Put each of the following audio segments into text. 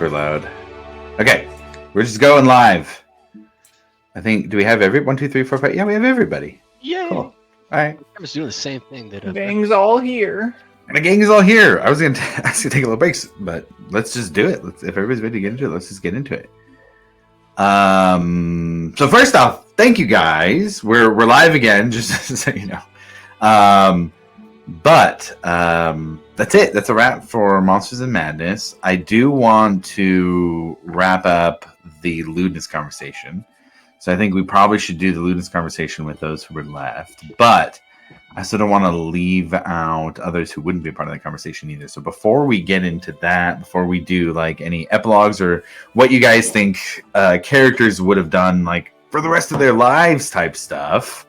super loud. Okay, we're just going live. I think, do we have 1, 2, 3, 4, 5? Yeah, we have everybody. Yay! Cool. All right. I was doing the same thing that Gang's all here. The gang is all here. I was gonna take a little breaks, but let's just do it. If everybody's ready to get into it, let's just get into it. So first off, thank you guys. We're live again, just so you know. But that's it. That's a wrap for Monsters and Madness. I do want to wrap up the lewdness conversation. So I think we probably should do the lewdness conversation with those who were left. But I still don't want to leave out others who wouldn't be a part of that conversation either. So before we get into that, before we do like any epilogues or what you guys think characters would have done like for the rest of their lives type stuff,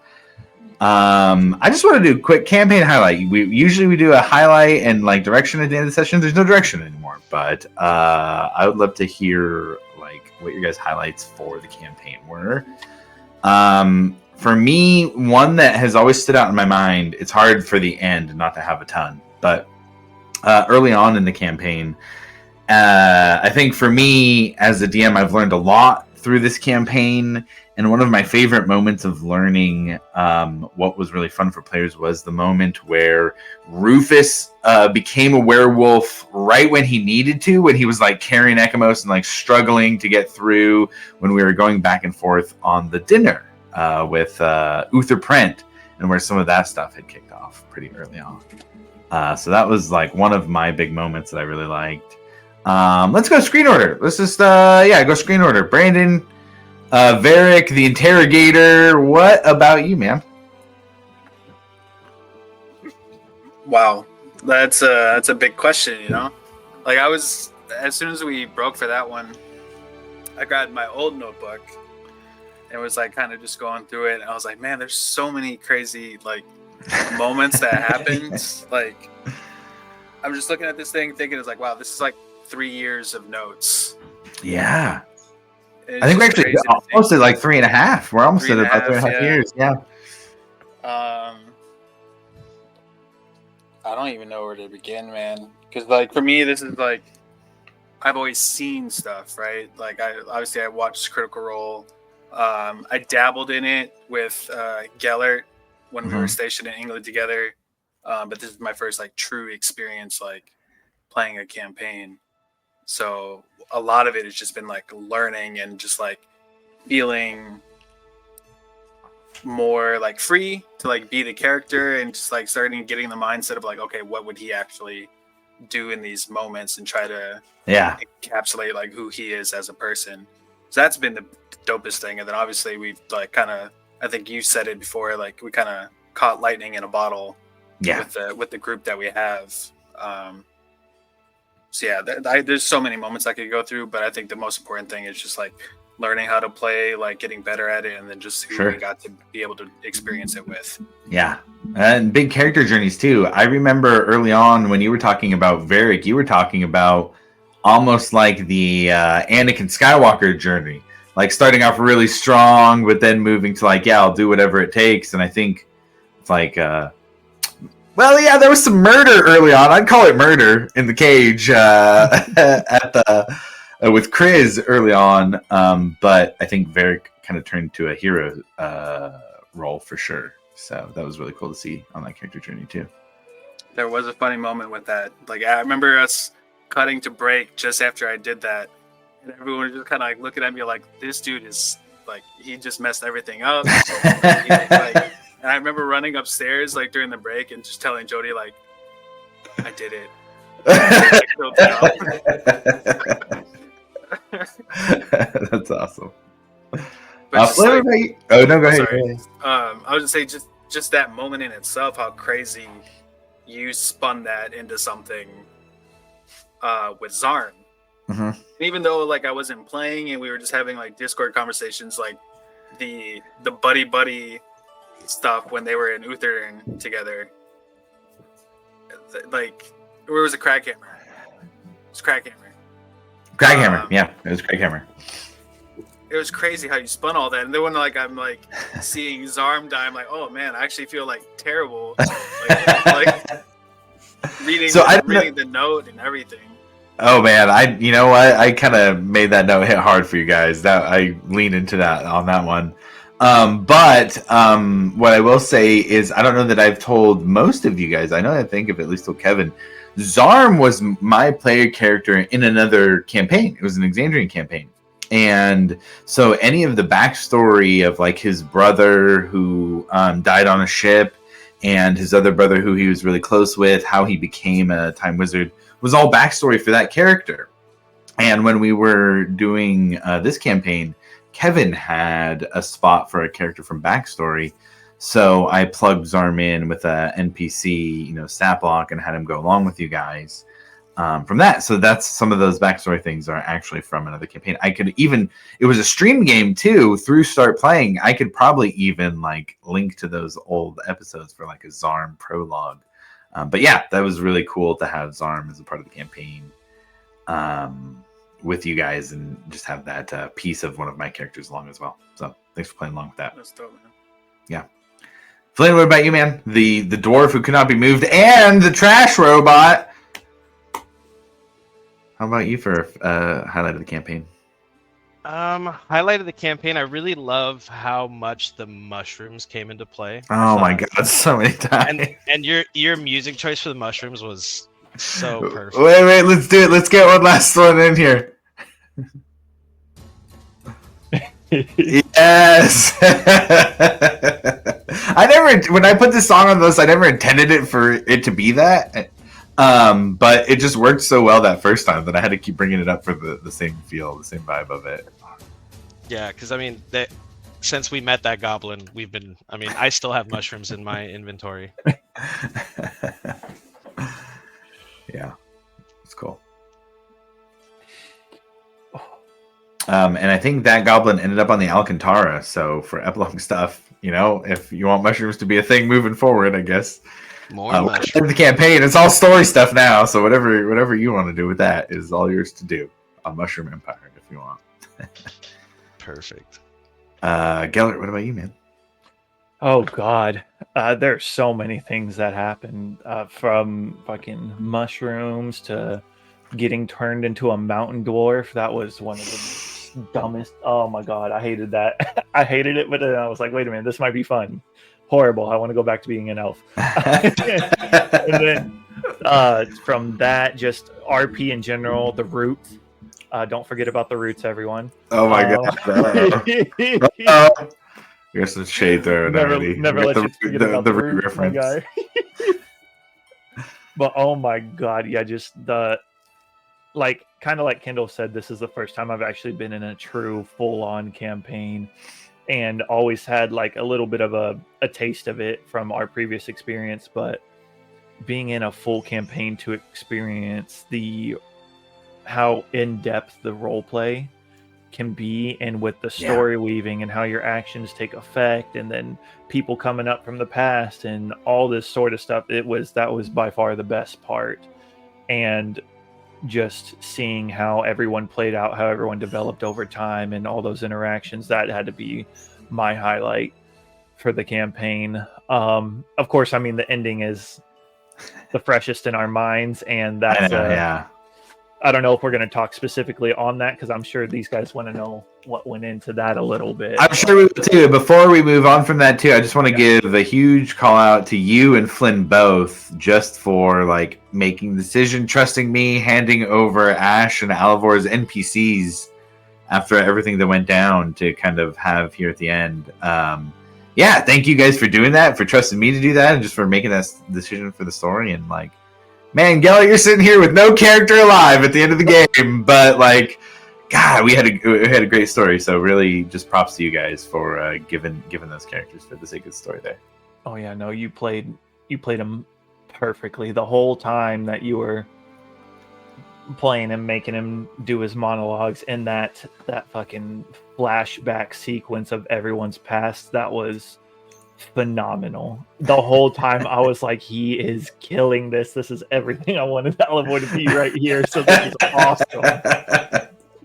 I just want to do a quick campaign highlight. We usually do a highlight and like direction at the end of the session. There's no direction anymore, but I would love to hear like what your guys' highlights for the campaign were. For me, one that has always stood out in my mind, it's hard for the end not to have a ton, but early on in the campaign, I think for me as a DM, I've learned a lot through this campaign. And one of my favorite moments of learning what was really fun for players was the moment where Rufus became a werewolf right when he needed to, when he was like carrying Ekamos and like struggling to get through when we were going back and forth on the dinner with Uther Prent, and where some of that stuff had kicked off pretty early on. So that was like one of my big moments that I really liked. Let's go screen order. Let's just go screen order. Brandon, Varric, the interrogator. What about you, man? Wow, that's a big question, you know. Like as soon as we broke for that one, I grabbed my old notebook and was like kind of just going through it. And I was like, man, there's so many crazy like moments that happened. Like I'm just looking at this thing, thinking it's like, wow, this is like 3 years of notes. Yeah. I think we're actually almost at like 3.5. We're almost at about 3.5 years. Yeah. I don't even know where to begin, man. Because like for me, this is like I've always seen stuff, right? Like I watched Critical Role. I dabbled in it with Gellert when we were stationed in England together. But this is my first like true experience, like playing a campaign. So a lot of it has just been like learning and just like feeling more like free to like be the character and just like starting getting the mindset of like, okay, what would he actually do in these moments and try to encapsulate like who he is as a person. So that's been the dopest thing. And then obviously we've like kind of, I think you said it before, like we kind of caught lightning in a bottle with the group that we have. So yeah, there's so many moments I could go through, but I think the most important thing is just like learning how to play, like getting better at it, and then just who we got to be able to experience it with. Yeah, and big character journeys too. I remember early on when you were talking about Varric, you were talking about almost like the Anakin Skywalker journey, like starting off really strong, but then moving to like, yeah, I'll do whatever it takes. And I think it's like, well, yeah, there was some murder early on. I'd call it murder in the cage with Chris early on. But I think Varric kind of turned to a hero role for sure. So that was really cool to see on that character journey too. There was a funny moment with that. Like I remember us cutting to break just after I did that, and everyone was just kind of like looking at me like, "This dude is like he just messed everything up." And I remember running upstairs like during the break and just telling Jody like, "I did it." That's awesome. But go ahead. I was gonna say just that moment in itself, how crazy you spun that into something with Zarn. Mm-hmm. Even though like I wasn't playing and we were just having like Discord conversations, like the buddy stuff when they were in Uthering together, like where was it? Crackhammer. It's Crackhammer. Yeah, it was Crackhammer. It was crazy how you spun all that, and then when like I'm like seeing Zarm die, I'm like, oh man, I actually feel like terrible, like reading the note and everything. Oh man, you know what? I kind of made that note hit hard for you guys. That I lean into that on that one. But what I will say is, I don't know that I've told most of you guys. I know I think of at least told Kevin. Zarm was my player character in another campaign. It was an Exandrian campaign. And so any of the backstory of like his brother who died on a ship and his other brother who he was really close with, how he became a time wizard, was all backstory for that character. And when we were doing this campaign, Kevin had a spot for a character from backstory. So I plugged Zarm in with a NPC, stat block, and had him go along with you guys from that. So that's some of those backstory things are actually from another campaign. I could even, it was a stream game too through Start Playing. I could probably even like link to those old episodes for like a Zarm prologue. But yeah, that was really cool to have Zarm as a part of the campaign with you guys and just have that piece of one of my characters along as well. So thanks for playing along with that. That's dope, man. Yeah. Flynn, what about you, man? The dwarf who could not be moved and the trash robot. How about you for highlight of the campaign? Highlight of the campaign, I really love how much the mushrooms came into play. Oh my god, so many times. And your music choice for the mushrooms was so perfect. Wait, let's do it. Let's get one last one in here. Yes. When I put this song on the list, I never intended it for it to be that. But it just worked so well that first time that I had to keep bringing it up for the same feel, the same vibe of it. Yeah, because I mean, since we met that goblin, I still have mushrooms in my inventory. Yeah, it's cool. And I think that goblin ended up on the Alcantara. So for epilogue stuff, if you want mushrooms to be a thing moving forward, I guess. More mushrooms. The campaign, it's all story stuff now. So whatever you want to do with that is all yours to do on Mushroom Empire if you want. Perfect. Gellert, what about you, man? Oh God, there's so many things that happen from fucking mushrooms to getting turned into a mountain dwarf. That was one of the dumbest. Oh my God, I hated that. I hated it, but then I was like, wait a minute, this might be fun. Horrible. I want to go back to being an elf. And then from that, just RP in general, the roots. Don't forget about the roots, everyone. Oh my God. Here's some shade there. Never let you forget about the root reference. Guy. But oh my God, yeah, just kind of like Kendall said, this is the first time I've actually been in a true full-on campaign, and always had like a little bit of a taste of it from our previous experience. But being in a full campaign to experience how in-depth the role play can be, and with the story weaving and how your actions take effect, and then people coming up from the past and all this sort of stuff, that was by far the best part. And just seeing how everyone played out, how everyone developed over time, and all those interactions, that had to be my highlight for the campaign. Of course, I mean, the ending is the freshest in our minds, and that's I don't know if we're going to talk specifically on that, because I'm sure these guys want to know what went into that a little bit. I'm sure we will too. Before we move on from that too, I just want to give a huge call out to you and Flynn both, just for like making the decision, trusting me, handing over Ash and Alivor's NPCs after everything that went down to kind of have here at the end. Thank you guys for doing that, for trusting me to do that, and just for making that decision for the story. And like, man, Gelly, you're sitting here with no character alive at the end of the game, but like, God, we had a great story. So really, just props to you guys for giving those characters for the sake of the story there. Oh yeah, no, you played him perfectly the whole time that you were playing him, making him do his monologues, and that fucking flashback sequence of everyone's past. That was phenomenal. The whole time I was like, he is killing this. This is everything I wanted Alivor to be right here. So this is awesome.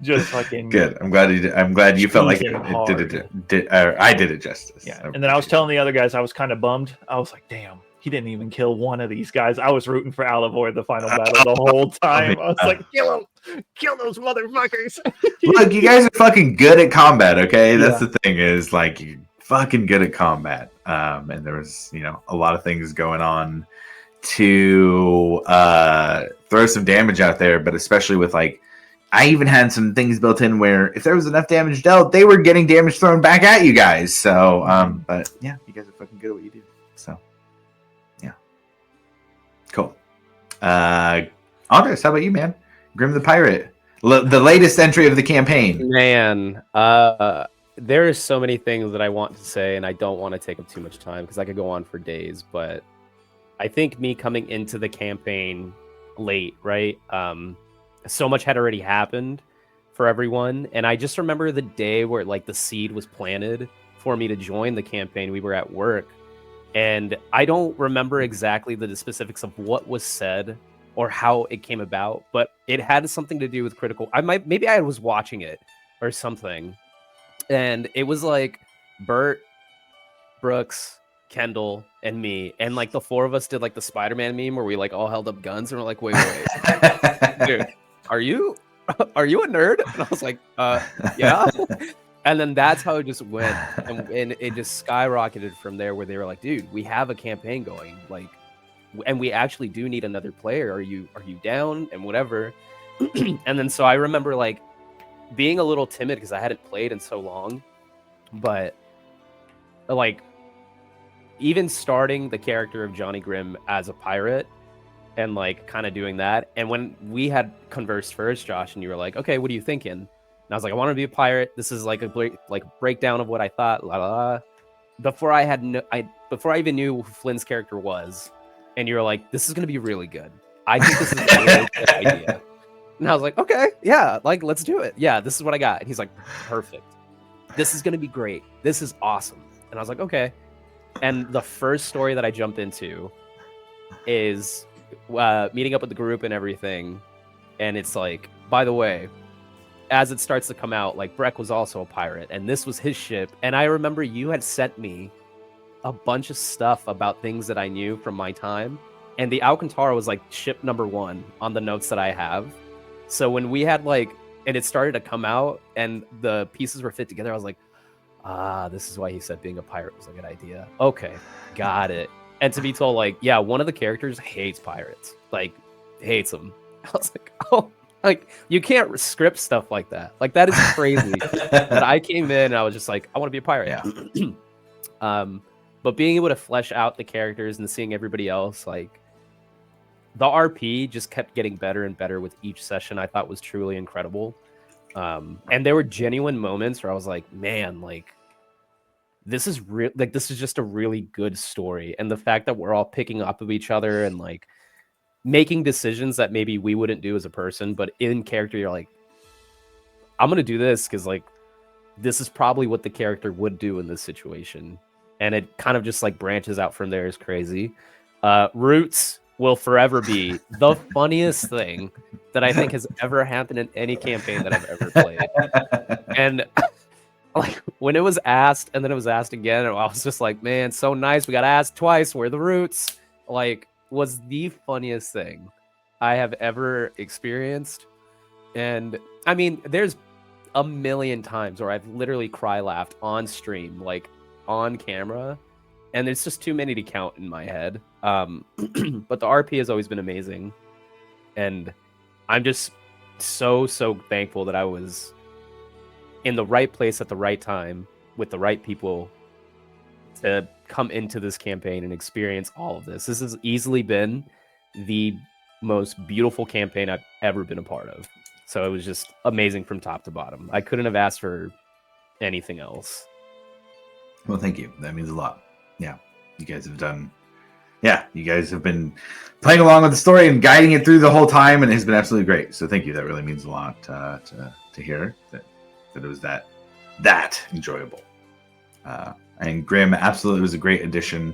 Just fucking good. I'm glad you felt like I did it justice. Yeah. And then I was telling the other guys, I was kind of bummed. I was like, damn, he didn't even kill one of these guys. I was rooting for Alivor the final battle the whole time. I was like, kill him, kill those motherfuckers. Look, you guys are fucking good at combat, okay? That's the thing is, like, you're fucking good at combat. And there was, a lot of things going on to throw some damage out there, but especially with, like, I even had some things built in where if there was enough damage dealt, they were getting damage thrown back at you guys. So, but yeah, you guys are fucking good at what you do. So, yeah. Cool. Andres, how about you, man? Grim the Pirate. The latest entry of the campaign. Man, there are so many things that I want to say, and I don't want to take up too much time because I could go on for days. But I think me coming into the campaign late, right? So much had already happened for everyone, and I just remember the day where like the seed was planted for me to join the campaign. We were at work, and I don't remember exactly the specifics of what was said or how it came about, but it had something to do with Critical. Maybe I was watching it or something, and it was like Bert, Brooks, Kendall, and me, and like the four of us did like the Spider-Man meme where we like all held up guns and we're like, wait, dude, are you a nerd? And I was like, yeah. And then that's how it just went, and it just skyrocketed from there. Where they were like, dude, we have a campaign going, like, and we actually do need another player. Are you down? And whatever. And then so I remember like being a little timid because I hadn't played in so long, but like even starting the character of Johnny Grimm as a pirate and like kind of doing that. And when we had conversed first, Josh, and you were like, okay, what are you thinking? And I was like, I want to be a pirate. This is like a breakdown of what I thought. La la la. Before I even knew who Flynn's character was, and you were like, this is gonna be really good. I think this is a really good idea. And I was like, okay, yeah, like let's do it. Yeah, this is what I got. And he's like, perfect. This is gonna be great. This is awesome. And I was like, okay. And the first story that I jumped into is meeting up with the group and everything. And it's like, by the way, as it starts to come out, like Breck was also a pirate and this was his ship. And I remember you had sent me a bunch of stuff about things that I knew from my time. And the Alcantara was like ship number 1 on the notes that I have. So when we had like, and it started to come out and the pieces were fit together, I was like, this is why he said being a pirate was a good idea. Okay, got it. And to be told, like, yeah, one of the characters hates pirates. Like, hates them. I was like, oh, like, you can't script stuff like that. Like, that is crazy. But I came in and I was just like, I want to be a pirate. Yeah. But being able to flesh out the characters and seeing everybody else, like, the RP just kept getting better and better with each session. I thought was truly incredible. And there were genuine moments where I was like, man, like, this is real. Like, this is just a really good story. And the fact that we're all picking up of each other and like making decisions that maybe we wouldn't do as a person, but in character, you're like, I'm going to do this because like, this is probably what the character would do in this situation. And it kind of just like branches out from there is crazy. Roots will forever be the funniest thing that I think has ever happened in any campaign that I've ever played. And like when it was asked and then it was asked again, I was just like, man, so nice. We got asked twice. Where are the Roots? Like, was the funniest thing I have ever experienced. And I mean, there's a million times where I've literally cry laughed on stream, like on camera. And there's just too many to count in my head. But the RP has always been amazing. And I'm just so thankful that I was in the right place at the right time with the right people to come into this campaign and experience all of this. This has easily been the most beautiful campaign I've ever been a part of. So it was just amazing from top to bottom. I couldn't have asked for anything else. Well, thank you. That means a lot. Yeah, you guys have done. Yeah, you guys have been playing along with the story and guiding it through the whole time, and it has been absolutely great. So thank you. That really means a lot to hear that it was that enjoyable. And Grim absolutely was a great addition.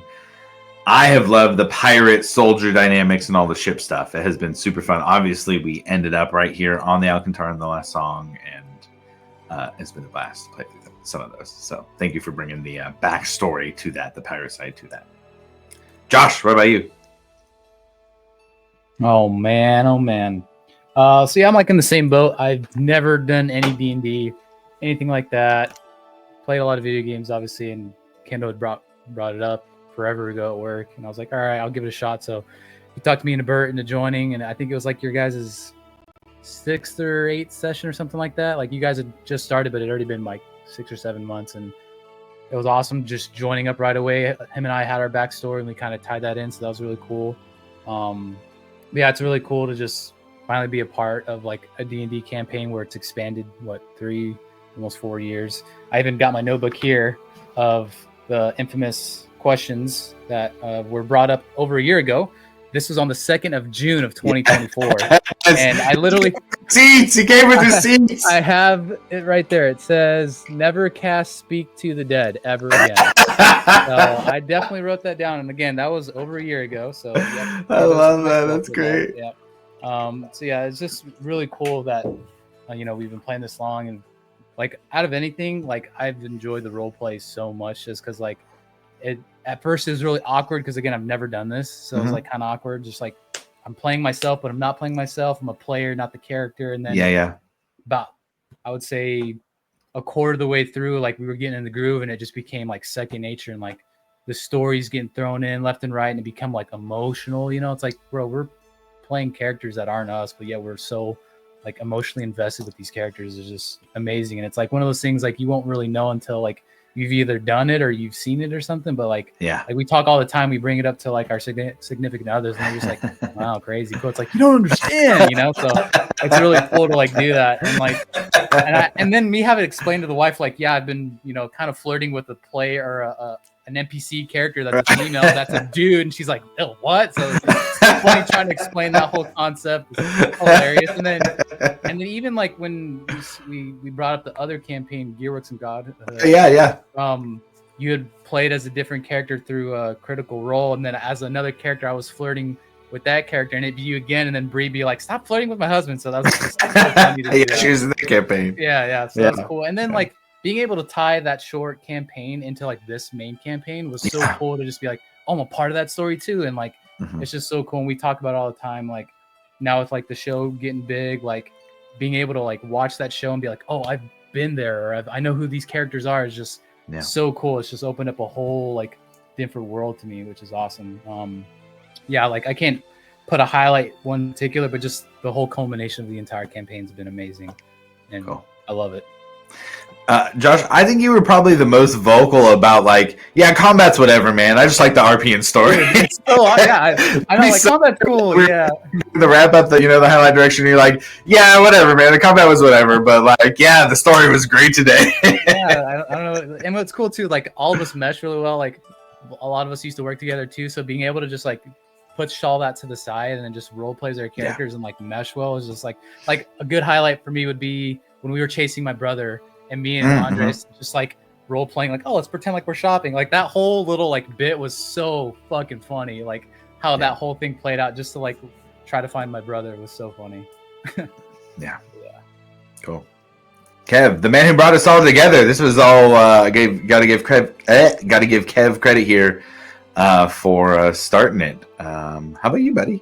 I have loved the pirate soldier dynamics and all the ship stuff. It has been super fun. Obviously, we ended up right here on the Alcantara in the last song, and it's been a blast to play through some of those. So thank you for bringing the backstory to that, the pirate side to that. Josh, what about you? Oh man, oh man. So yeah, I'm like in the same boat. I've never done any D&D, anything like that. Played a lot of video games, obviously, and Kendall had brought it up forever ago at work, and I was like, all right, I'll give it a shot. So he talked me into Bert into joining, and I think it was like your guys' 6th or 8th session or something like that. Like you guys had just started, but it had already been like 6 or 7 months, and it was awesome just joining up right away. Him and I had our backstory, and we kind of tied that in, so that was really cool. Yeah, it's really cool to just finally be a part of like a D&D campaign where it's expanded 3, almost 4 years. I even got my notebook here of the infamous questions that were brought up over a year ago. This was on the 2nd of June of 2024. And I literally Seats. He came with his seats. I have it right there. It says never cast Speak to the Dead ever again. So I definitely wrote that down. And again, that was over a year ago. So yep, I love that. That's great. Yeah. So yeah, it's just really cool that we've been playing this long, and like out of anything, like I've enjoyed the role play so much, just because like it at first it was really awkward because again I've never done this, so it's like kind of awkward, just like I'm playing myself, but I'm not playing myself. I'm a player, not the character. And then about I would say a quarter of the way through, like we were getting in the groove, and it just became like second nature, and like the stories getting thrown in left and right, and it become like emotional. It's like, bro, we're playing characters that aren't us, but yet we're so like emotionally invested with these characters. Is just amazing. And it's like one of those things like you won't really know until like you've either done it or you've seen it or something. But like we talk all the time, we bring it up to like our significant others, and they're just like, wow, crazy cool. It's like, you don't understand, so it's really cool to like do that. And like and then me have it explained to the wife, like, yeah, I've been kind of flirting with a play or an NPC character that's a female, that's a dude, and she's like, oh, what? So it's funny trying to explain that whole concept. It's hilarious. And then even like when we brought up the other campaign, Gearworks and God. You had played as a different character through a Critical Role, and then as another character, I was flirting with that character, and it'd be you again, and then Bree be like, stop flirting with my husband. So that was just so funny to do that. She was in the campaign. So that's cool. And then like being able to tie that short campaign into like this main campaign was so cool to just be like, oh, I'm a part of that story too. And like, it's just so cool. And we talk about it all the time. Like now with like the show getting big, like being able to like watch that show and be like, oh, I've been there, or I know who these characters are, is just so cool. It's just opened up a whole like different world to me, which is awesome. Like I can't put a highlight one particular, but just the whole culmination of the entire campaign has been amazing. And I love it. Josh, I think you were probably the most vocal about like, combat's whatever, man. I just like the RP and story. I know, like combat's cool. Yeah. The wrap up, the highlight direction. You're like, whatever, man. The combat was whatever, but like, the story was great today. I don't know. And what's cool too, like all of us mesh really well. Like a lot of us used to work together too, so being able to just like put all that to the side and then just role plays our characters and like mesh well is just like a good highlight for me would be when we were chasing my brother. And me and Andres just like role playing, like, oh, let's pretend like we're shopping. Like that whole little like bit was so fucking funny. Like how that whole thing played out just to like try to find my brother was so funny. Cool. Kev, the man who brought us all together. This was all gotta give Kev credit here for starting it. How about you, buddy?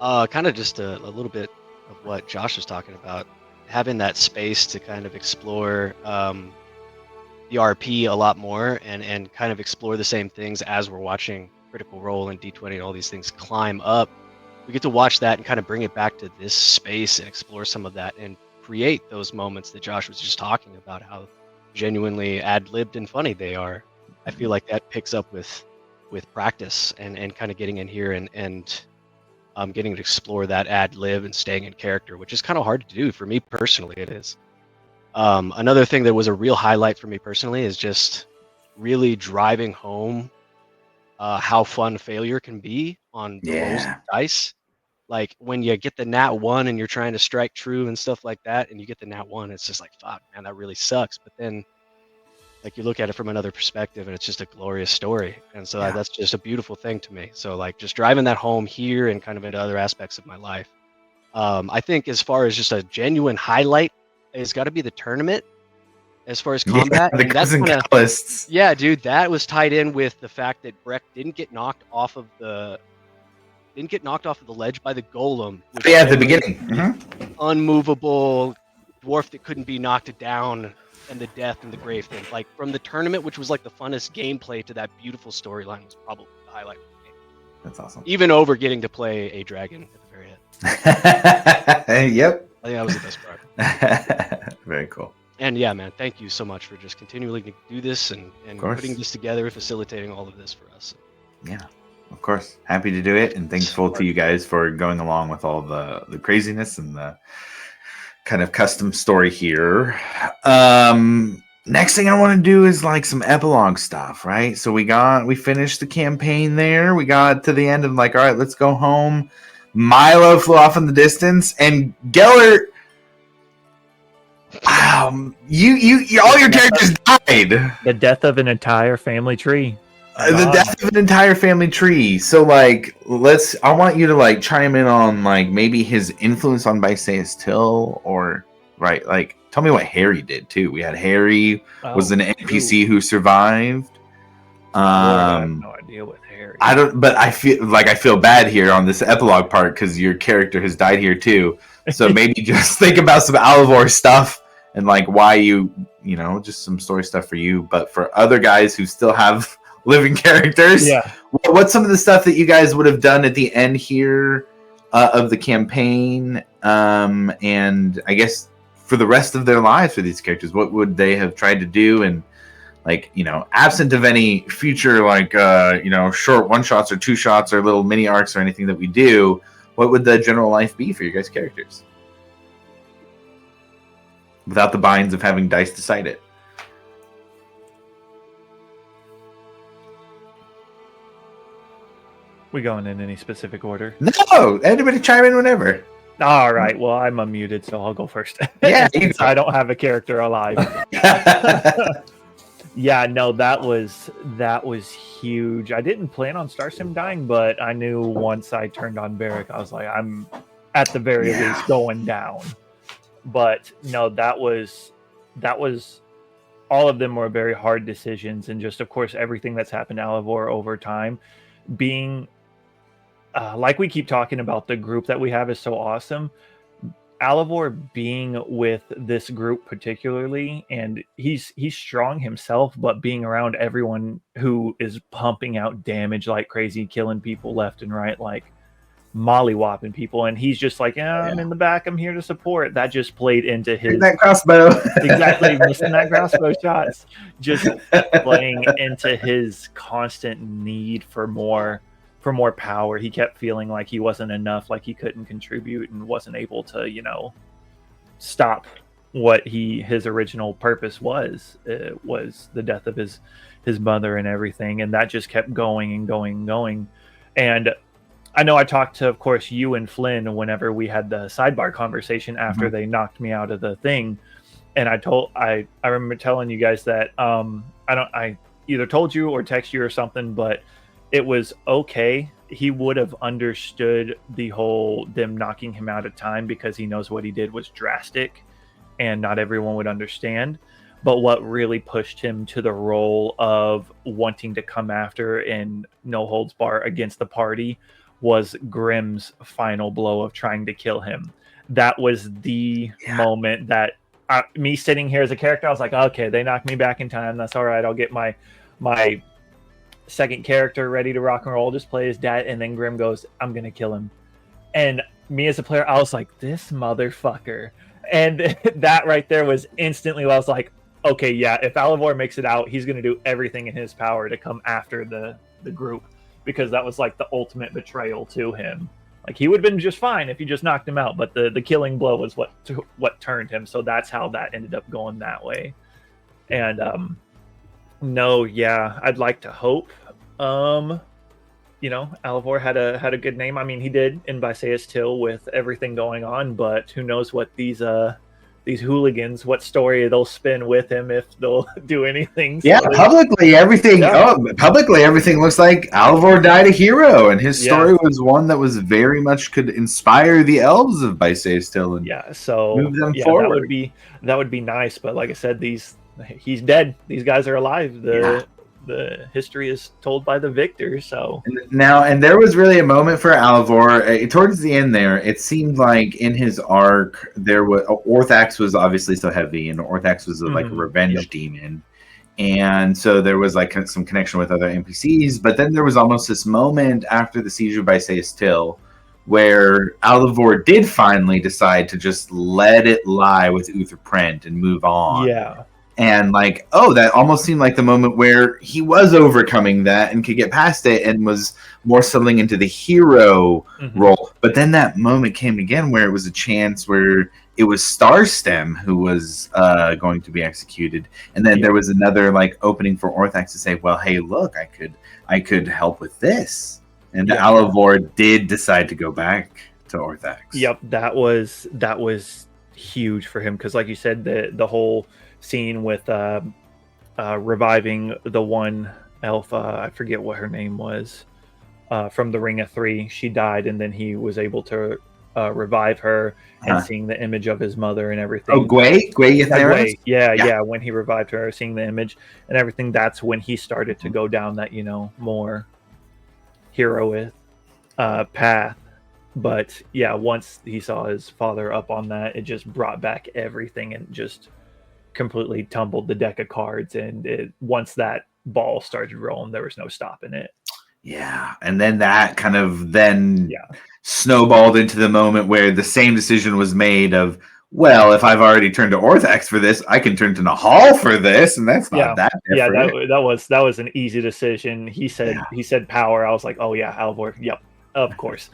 Kind of just a little bit of what Josh was talking about. Having that space to kind of explore the RP a lot more and kind of explore the same things as we're watching Critical Role and D20 and all these things climb up. We get to watch that and kind of bring it back to this space and explore some of that and create those moments that Josh was just talking about, how genuinely ad-libbed and funny they are. I feel like that picks up with practice and kind of getting in here and getting to explore that ad-lib and staying in character, which is kind of hard to do for me personally. It is. Another thing that was a real highlight for me personally is just really driving home how fun failure can be on rolls and dice. Like when you get the nat 1 and you're trying to strike true and stuff like that, and you get the nat 1, it's just like, fuck, man, that really sucks. But then like you look at it from another perspective and it's just a glorious story. And so that's just a beautiful thing to me. So like just driving that home here and kind of into other aspects of my life. I think as far as just a genuine highlight, it's got to be the tournament. as far as combat. the and that's cousin kinda, Callists. yeah, dude, that was tied in with the fact that Breck didn't get knocked off of the ledge by the golem. Which Yeah, at the was beginning. the unmovable dwarf that couldn't be knocked down, and the death and the grave thing. Like from the tournament, which was like the funnest gameplay, to that beautiful storyline was probably the highlight for me. That's awesome. Even over getting to play a dragon at the very end. Yep. I think that was the best part. Very cool. And yeah, man, thank you so much for just continuing to do this and course. putting this together, facilitating all of this for us. Yeah, of course. Happy to do it, and thankful to you guys for going along with all the craziness and the kind of custom story here. Next thing I want to do is like some epilogue stuff, right? So we finished the campaign there. We got to the end of like, all right, let's go home. Milo flew off in the distance, and Gellert. You all your characters died. The death of an entire family tree. The death of an entire family tree. So like, I want you to like chime in on like maybe his influence on Bysaeus Till, or right, like tell me what Harry did too. We had Harry was an NPC who survived. I have no idea what Harry. I don't, but I feel bad here on this epilogue part because your character has died here too. So maybe just think about some Alivor stuff and like why you know, just some story stuff for you. But for other guys who still have living characters, Yeah. what's some of the stuff that you guys would have done at the end here of the campaign? And I guess for the rest of their lives for these characters, what would they have tried to do? And like, you know, absent of any future like you know, short one shots or two shots or little mini arcs or anything that we do, what would the general life be for your guys' characters? Without the binds of having dice decide it. We going in any specific order? No! Anybody chime in whenever. All right. Well, I'm unmuted, so I'll go first. Yeah, you Since go. I don't have a character alive. Yeah, no, that was huge. I didn't plan on Starsim dying, but I knew once I turned on Barrick, I was like, I'm at the very least going down. But no, that was all of them were very hard decisions, and just of course everything that's happened to Alivor over time, being like we keep talking about, the group that we have is so awesome. Alivor being with this group particularly, and he's strong himself, but being around everyone who is pumping out damage like crazy, killing people left and right, like mollywopping people, and he's just like, yeah, I'm in the back, I'm here to support. That just played into his that crossbow. exactly, missing that crossbow shots, just playing into his constant need for more power. He kept feeling like he wasn't enough, like he couldn't contribute and wasn't able to, you know, stop what his original purpose was the death of his mother and everything, and that just kept going and going and going. And I know I talked to, of course, you and Flynn whenever we had the sidebar conversation after they knocked me out of the thing, and I remember telling you guys that I either told you or text you or something, but it was okay. He would have understood the whole them knocking him out of time because he knows what he did was drastic and not everyone would understand. But what really pushed him to the role of wanting to come after and no holds bar against the party was Grimm's final blow of trying to kill him. That was the moment that me sitting here as a character, I was like, okay, they knocked me back in time. That's all right. I'll get my second character ready to rock and roll, just play his dad. And then Grimm goes, I'm gonna kill him. And me as a player, I was like, this motherfucker. And that right there was instantly, I was like, okay, yeah, if Alivor makes it out, he's gonna do everything in his power to come after the group, because that was like the ultimate betrayal to him. Like, he would have been just fine if you just knocked him out, but the killing blow was what turned him. So that's how that ended up going that way. And no, yeah, I'd like to hope. You know, Alivor had a good name. I mean, he did in Bysaeus Till with everything going on, but who knows what these hooligans, what story they'll spin with him, if they'll do anything. Yeah, So, publicly everything. Yeah. Publicly everything looks like Alivor died a hero, and his story was one that was very much could inspire the elves of Bysaeus Till. And yeah, so move them yeah, forward. that would be nice. But like I said, these he's dead. These guys are alive. The history is told by the victor. So Now, and there was really a moment for Alivor towards the end. There, it seemed like in his arc, there was Orthax was obviously so heavy, and Orthax was like a revenge demon, and so there was like some connection with other NPCs. But then there was almost this moment after the siege of Bysaeus Till, where Alivor did finally decide to just let it lie with Uther Prent and move on. yeah. And like, oh, that almost seemed like the moment where he was overcoming that and could get past it and was more settling into the hero role. But then that moment came again where it was a chance where it was Starstem who was going to be executed. And then there was another like opening for Orthax to say, well, hey, look, I could help with this. And Alivor did decide to go back to Orthax. Yep, that was huge for him because, like you said, the whole scene with reviving the one elf, I forget what her name was, from the Ring of Three. She died, and then he was able to revive her, and seeing the image of his mother and everything. Oh, Gwei Yatheris? Yeah. When he revived her, seeing the image and everything, that's when he started to go down that more heroic path. But yeah, once he saw his father up on that, it just brought back everything and just completely tumbled the deck of cards. And once that ball started rolling, there was no stopping it. Yeah, and then that kind of snowballed into the moment where the same decision was made of, well, if I've already turned to Orthax for this, I can turn to Nahal for this, and that's not that different. Yeah, that was an easy decision. He said power. I was like, oh yeah, Alivor. Yep, of course.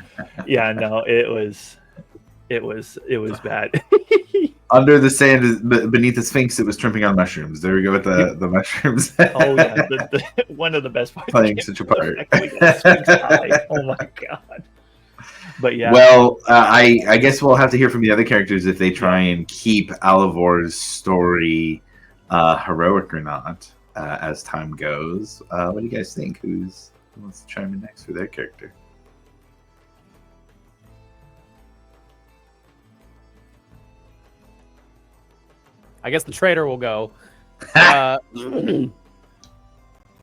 Yeah, no, it was bad. Under the sand, beneath the Sphinx, it was tripping on mushrooms. There we go with the mushrooms. Oh yeah, one of the best parts. Playing such a part. Oh my god. But yeah. Well, I guess we'll have to hear from the other characters if they try and keep Alivor's story heroic or not as time goes. What do you guys think? Who wants to chime in next for their character? I guess the traitor will go.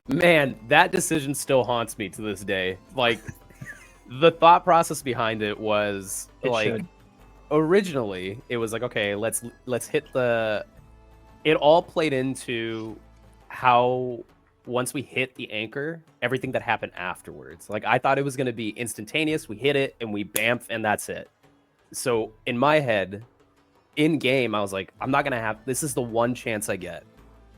Man, that decision still haunts me to this day. Like, the thought process behind it was originally it was like, okay, let's hit the. It all played into how once we hit the anchor, everything that happened afterwards. Like, I thought it was going to be instantaneous. We hit it and we bamf and that's it. So in my head, in game, I was like, I'm not gonna have this is the one chance I get.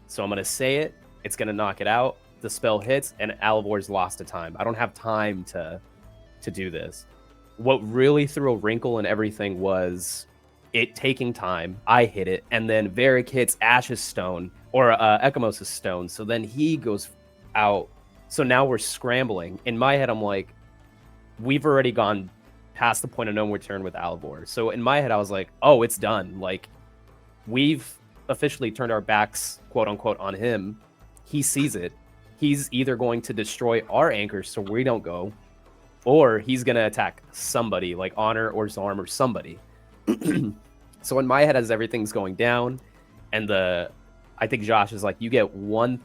So I'm gonna say it, it's gonna knock it out, the spell hits, and Alivor's lost to time. I don't have time to do this. What really threw a wrinkle in everything was it taking time. I hit it, and then Varric hits Ash's stone, or Ekamos' stone, so then he goes out. So now we're scrambling. In my head, I'm like, we've already gone past the point of no return with Alivor. So in my head, I was like, oh, it's done. Like, we've officially turned our backs, quote unquote, on him. He sees it. He's either going to destroy our anchors so we don't go, or he's going to attack somebody like Honor or Zarm or somebody. So in my head, as everything's going down, and I think Josh is like, you get one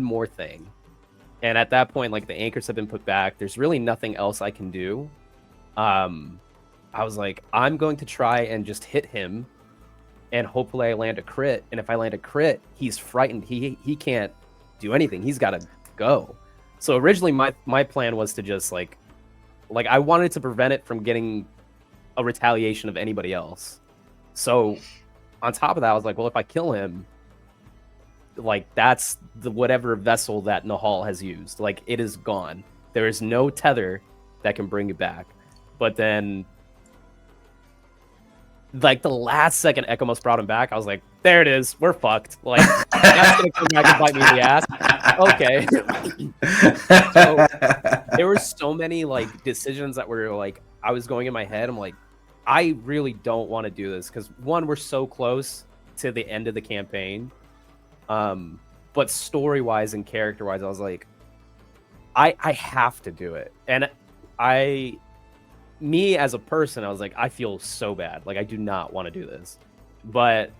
more thing. And at that point, like, the anchors have been put back. There's really nothing else I can do. I was like, I'm going to try and just hit him, and hopefully I land a crit. And if I land a crit, he's frightened. He can't do anything. He's got to go. So originally my plan was to just like I wanted to prevent it from getting a retaliation of anybody else. So on top of that, I was like, well, if I kill him, like, that's the whatever vessel that Nahal has used. Like, it is gone. There is no tether that can bring it back. But then, like, the last second Ekamos brought him back, I was like, there it is. We're fucked. Like, that's going to come back and bite me in the ass. Okay. So there were so many, like, decisions that were, like, I was going in my head. I'm like, I really don't want to do this. Because, one, we're so close to the end of the campaign. But story-wise and character-wise, I was like, I have to do it. And me as a person, I was like, I feel so bad. Like, I do not want to do this. But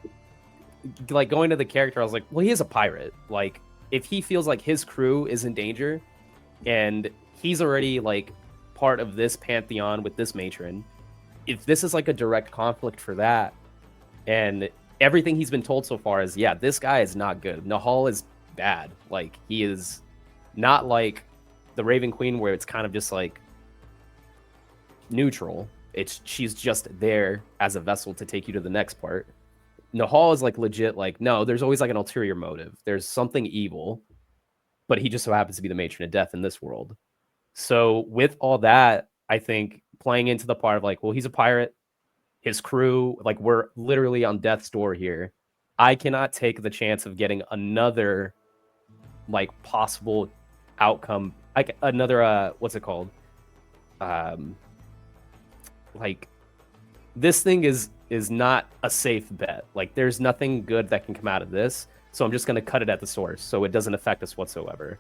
like going to the character, I was like, well, he is a pirate. Like, if he feels like his crew is in danger, and he's already like part of this pantheon with this matron, if this is like a direct conflict for that, and everything he's been told so far is, yeah, this guy is not good. Nahal is bad. Like, he is not like the Raven Queen, where it's kind of just like neutral. She's just there as a vessel to take you to the next part. Nahal is like legit, like, no, there's always like an ulterior motive. There's something evil, but he just so happens to be the matron of death in this world. So with all that, I think playing into the part of like, well, he's a pirate, his crew, like, we're literally on death's door here. I cannot take the chance of getting another like possible outcome, like another what's it called? Like, this thing is not a safe bet. Like, there's nothing good that can come out of this. So I'm just going to cut it at the source so it doesn't affect us whatsoever.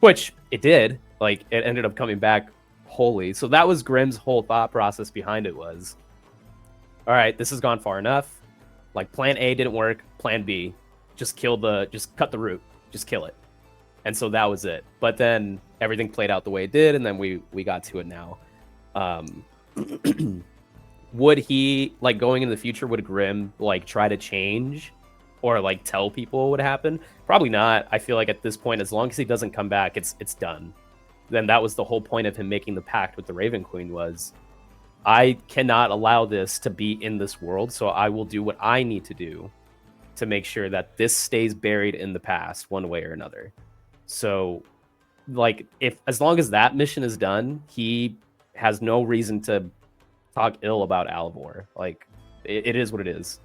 Which it did. Like, it ended up coming back wholly. So that was Grimm's whole thought process behind it was, all right, this has gone far enough. Like, plan A didn't work. Plan B, just cut the root. Just kill it. And so that was it. But then everything played out the way it did, and then we got to it now. Would he, like, going in the future, would Grimm like try to change or like tell people what would happen? Probably not. I feel like at this point, as long as he doesn't come back, it's done. Then that was the whole point of him making the pact with the Raven Queen, was I cannot allow this to be in this world, so I will do what I need to do to make sure that this stays buried in the past one way or another. So, like, as long as that mission is done, he has no reason to talk ill about Alivor. Like, it is what it is.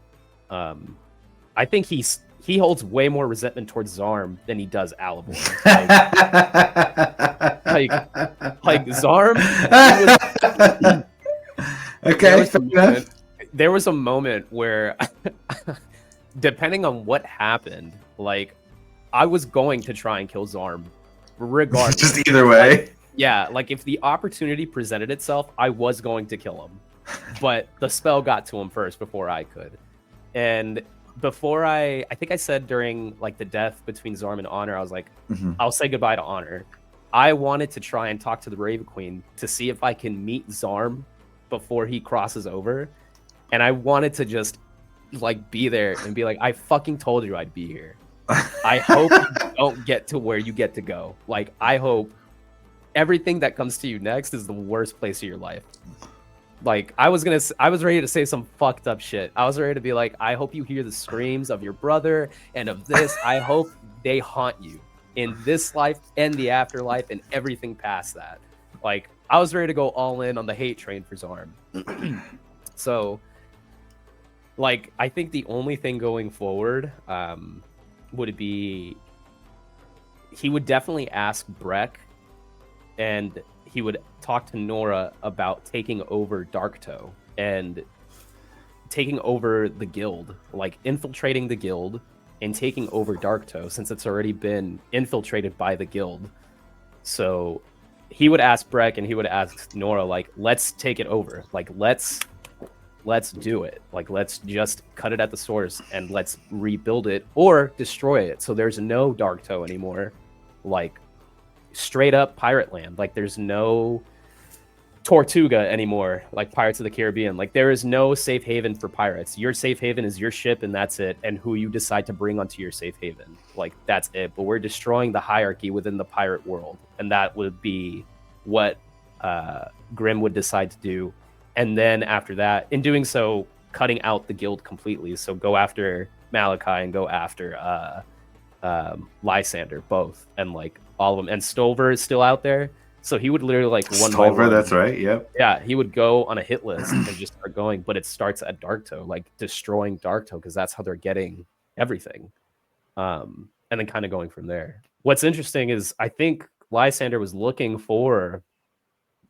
I think he holds way more resentment towards Zarm than he does Alivor. Like Zarm. Okay. There was a moment where, depending on what happened, like, I was going to try and kill Zarm, regardless. Just either way. Yeah, like, if the opportunity presented itself, I was going to kill him. But the spell got to him first before I could. And before I think I said during, like, the death between Zarm and Honor, I was like, I'll say goodbye to Honor. I wanted to try and talk to the Raven Queen to see if I can meet Zarm before he crosses over. And I wanted to just, like, be there and be like, I fucking told you I'd be here. I hope you don't get to where you get to go. Like, I hope everything that comes to you next is the worst place of your life. Like, I was ready to say some fucked up shit. I was ready to be like, I hope you hear the screams of your brother and of this. I hope they haunt you in this life and the afterlife and everything past that. Like, I was ready to go all in on the hate train for Zarm. So, like, I think the only thing going forward would be, he would definitely ask Breck, and he would talk to Nora about taking over Darktoe and taking over the guild, like infiltrating the guild and taking over Darktoe, since it's already been infiltrated by the guild. So he would ask Breck and he would ask Nora, like, let's take it over. Like, let's do it. Like, let's just cut it at the source and let's rebuild it or destroy it. So there's no Darktoe anymore. Like, straight up pirate land. Like, there's no Tortuga anymore, like Pirates of the Caribbean. Like, there is no safe haven for pirates. Your safe haven is your ship, and that's it, and who you decide to bring onto your safe haven. Like, that's it. But we're destroying the hierarchy within the pirate world, and that would be what Grimm would decide to do. And then after that, in doing so, cutting out the guild completely. So go after Malachi and go after Lysander, both, and like all of them. And Stover is still out there, so he would literally, like, one by Stover, one, that's right. Yep. yeah, he would go on a hit list and just start going. But it starts at Darktoe, like destroying Darktoe, because that's how they're getting everything, and then kind of going from there. What's interesting is I think Lysander was looking for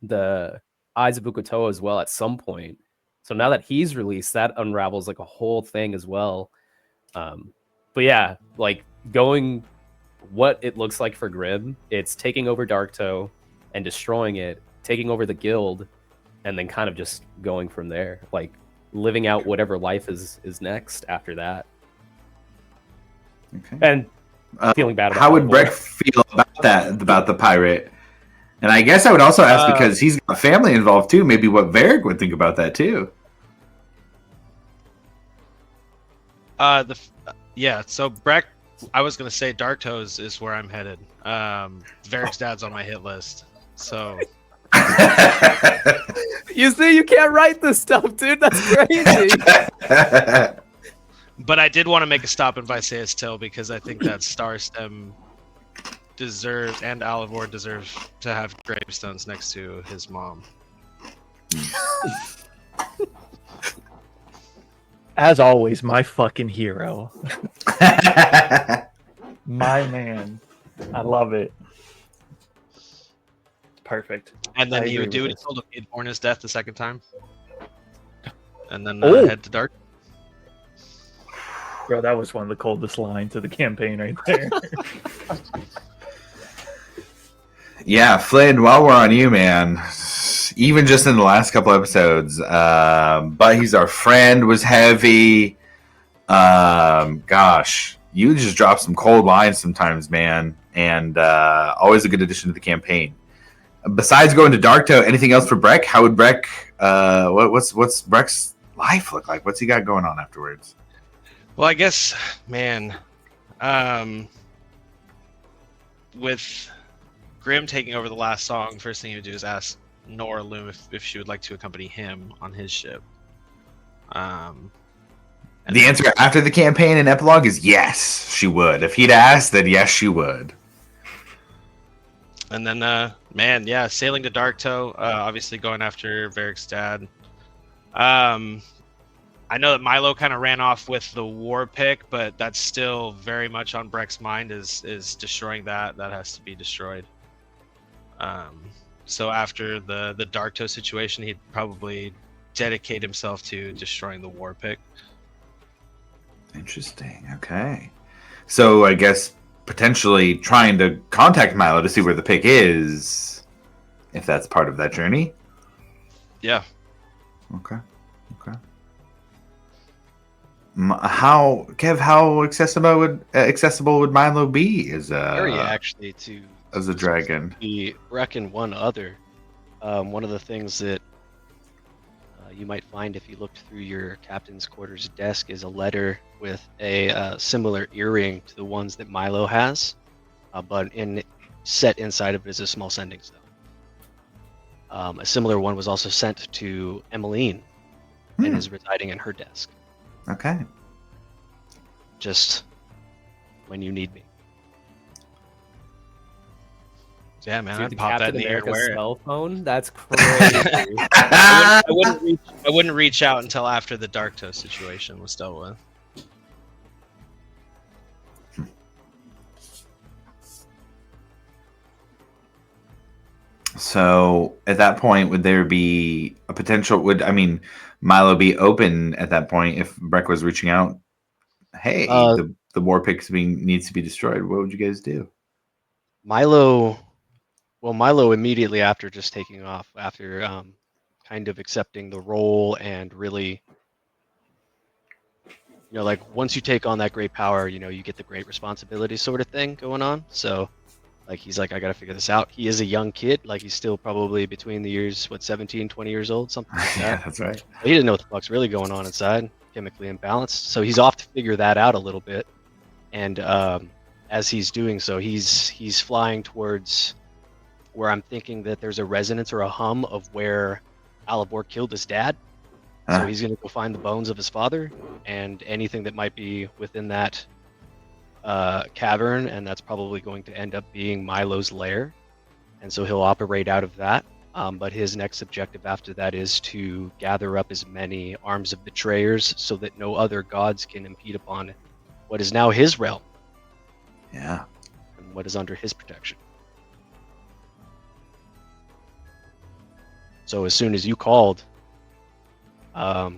the Eyes of Bukotoa as well at some point. So now that he's released, that unravels like a whole thing as well. But yeah, like, going what it looks like for Grimm, it's taking over Darktoe and destroying it, taking over the guild, and then kind of just going from there, like living out whatever life is next after that. Okay. And feeling bad about how would Alvor. Breck feel about that, about the pirate? And I guess I would also ask, because he's got family involved too, maybe what Varric would think about that too. So Breck, I was gonna say Dark Toes is where I'm headed. Varric's dad's on my hit list, so You see, you can't write this stuff, dude. That's crazy. but I did want to make a stop in Visayas Till because I think that Starstem deserves, and Alivor deserves to have gravestones next to his mom. As always, my fucking hero. My man. I love it. Perfect. And then I he agree would do with what he this. told him. He'd mourn his death the second time. And then Oh. head to Dark. Bro, that was one of the coldest lines of the campaign right there. Yeah, Flynn, while we're on you, man, even just in the last couple episodes, but he's our friend was heavy. Gosh, you just drop some cold lines sometimes, man, and always a good addition to the campaign. Besides going to Darktoe, anything else for Breck? How would Breck, what's Breck's life look like? What's he got going on afterwards? Well, I guess, man, with Grim taking over the last song, first thing he would do is ask Nora Loom if she would like to accompany him on his ship. And The answer after the campaign and epilogue is yes, she would. If he'd asked, then yes, she would. And then, man, yeah, sailing to Darktoe, obviously going after Varric's dad. I know that Milo kind of ran off with the war pick, but that's still very much on Breck's mind is destroying that. That has to be destroyed. So after the Darktoe situation, he'd probably dedicate himself to destroying the war pick. Interesting. Okay. So I guess potentially trying to contact Milo to see where the pick is, if that's part of that journey. Yeah. Okay. Okay. How accessible would Milo be as Very a actually to dragon? be reckon one other. One of the things that you might find if you looked through your captain's quarters desk is a letter with a similar earring to the ones that Milo has, but set inside of it is a small sending stone. A similar one was also sent to Emmeline and is residing in her desk. Okay. Just when you need me. Yeah, man, Dude, I'd the pop that Captain in the air. America Wear it. cell phone? That's crazy. I wouldn't reach out until after the Darktoe situation was dealt with. So at that point, would there be a potential? Milo be open at that point if Breck was reaching out? Hey, the war pick needs to be destroyed. What would you guys do? Milo immediately after just taking off, after kind of accepting the role and really, like once you take on that great power, you get the great responsibility sort of thing going on. So like he's like, I got to figure this out. He is a young kid, like he's still probably between the years 17, 20 years old, something like that. Yeah, that's right. He didn't know what the fuck's really going on inside, chemically imbalanced. So he's off to figure that out a little bit. And as he's doing so, he's flying towards where I'm thinking that there's a resonance or a hum of where Alivor killed his dad. So Ah. he's going to go find the bones of his father and anything that might be within that cavern, and that's probably going to end up being Milo's lair. And so he'll operate out of that. But his next objective after that is to gather up as many arms of betrayers so that no other gods can impede upon what is now his realm Yeah. and what is under his protection. So as soon as you called, I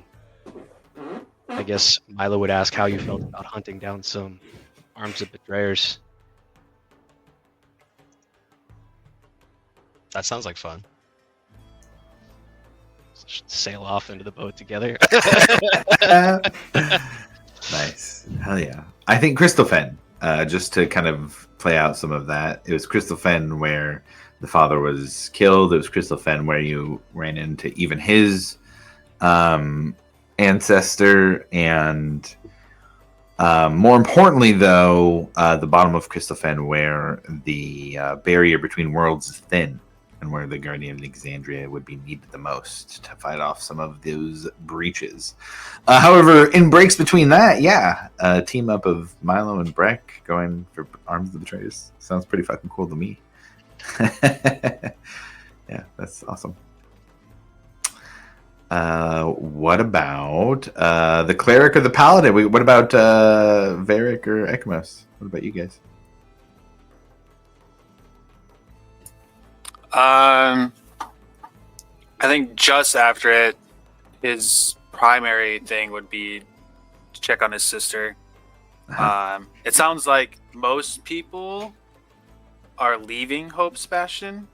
guess Milo would ask how you felt about hunting down some arms of betrayers. That sounds like fun. Sail off into the boat together. Nice. Hell yeah. I think Crystal Fen. just to kind of play out some of that. It was Crystal Fen where the father was killed. It was Crystal Fen where you ran into even his ancestor, and more importantly, though, the bottom of Crystal Fen where the barrier between worlds is thin, and where the Guardian of Exandria would be needed the most to fight off some of those breaches. However, in breaks between that, a team up of Milo and Breck going for Arms of the Betrayers sounds pretty fucking cool to me. Yeah, that's awesome. What about the Cleric or the Paladin? What about Varric or Ekmos? What about you guys? I think just after it, his primary thing would be to check on his sister. It sounds like most people are leaving Hope's Bastion.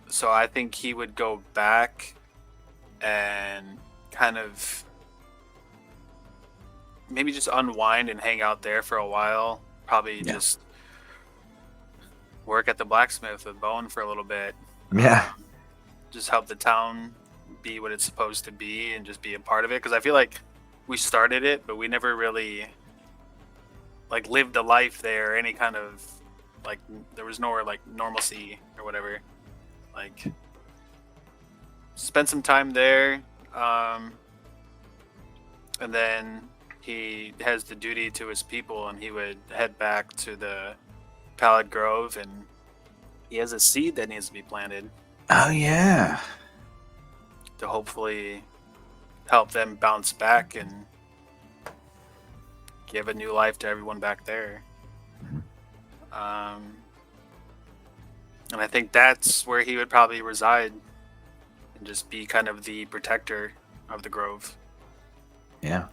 So I think he would go back and kind of maybe just unwind and hang out there for a while. Probably just work at the blacksmith with Bowen for a little bit. Yeah. Just help the town be what it's supposed to be and just be a part of it. Because I feel like we started it, but we never really like lived a life there. Or any kind of like there was nowhere like normalcy or whatever. Like spend some time there, and then he has the duty to his people, and he would head back to the Pallid Grove, and he has a seed that needs to be planted. Oh yeah. To hopefully help them bounce back and give a new life to everyone back there. And I think that's where he would probably reside and just be kind of the protector of the Grove. Yeah.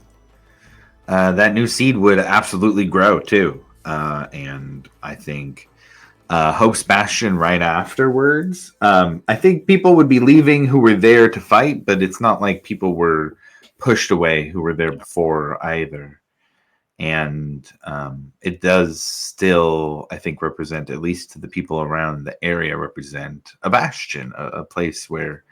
That new seed would absolutely grow too. And I think Hope's Bastion right afterwards. I think people would be leaving who were there to fight, but it's not like people were pushed away who were there before either. And it does still, I think, represent, at least to the people around the area, represent a bastion, a place where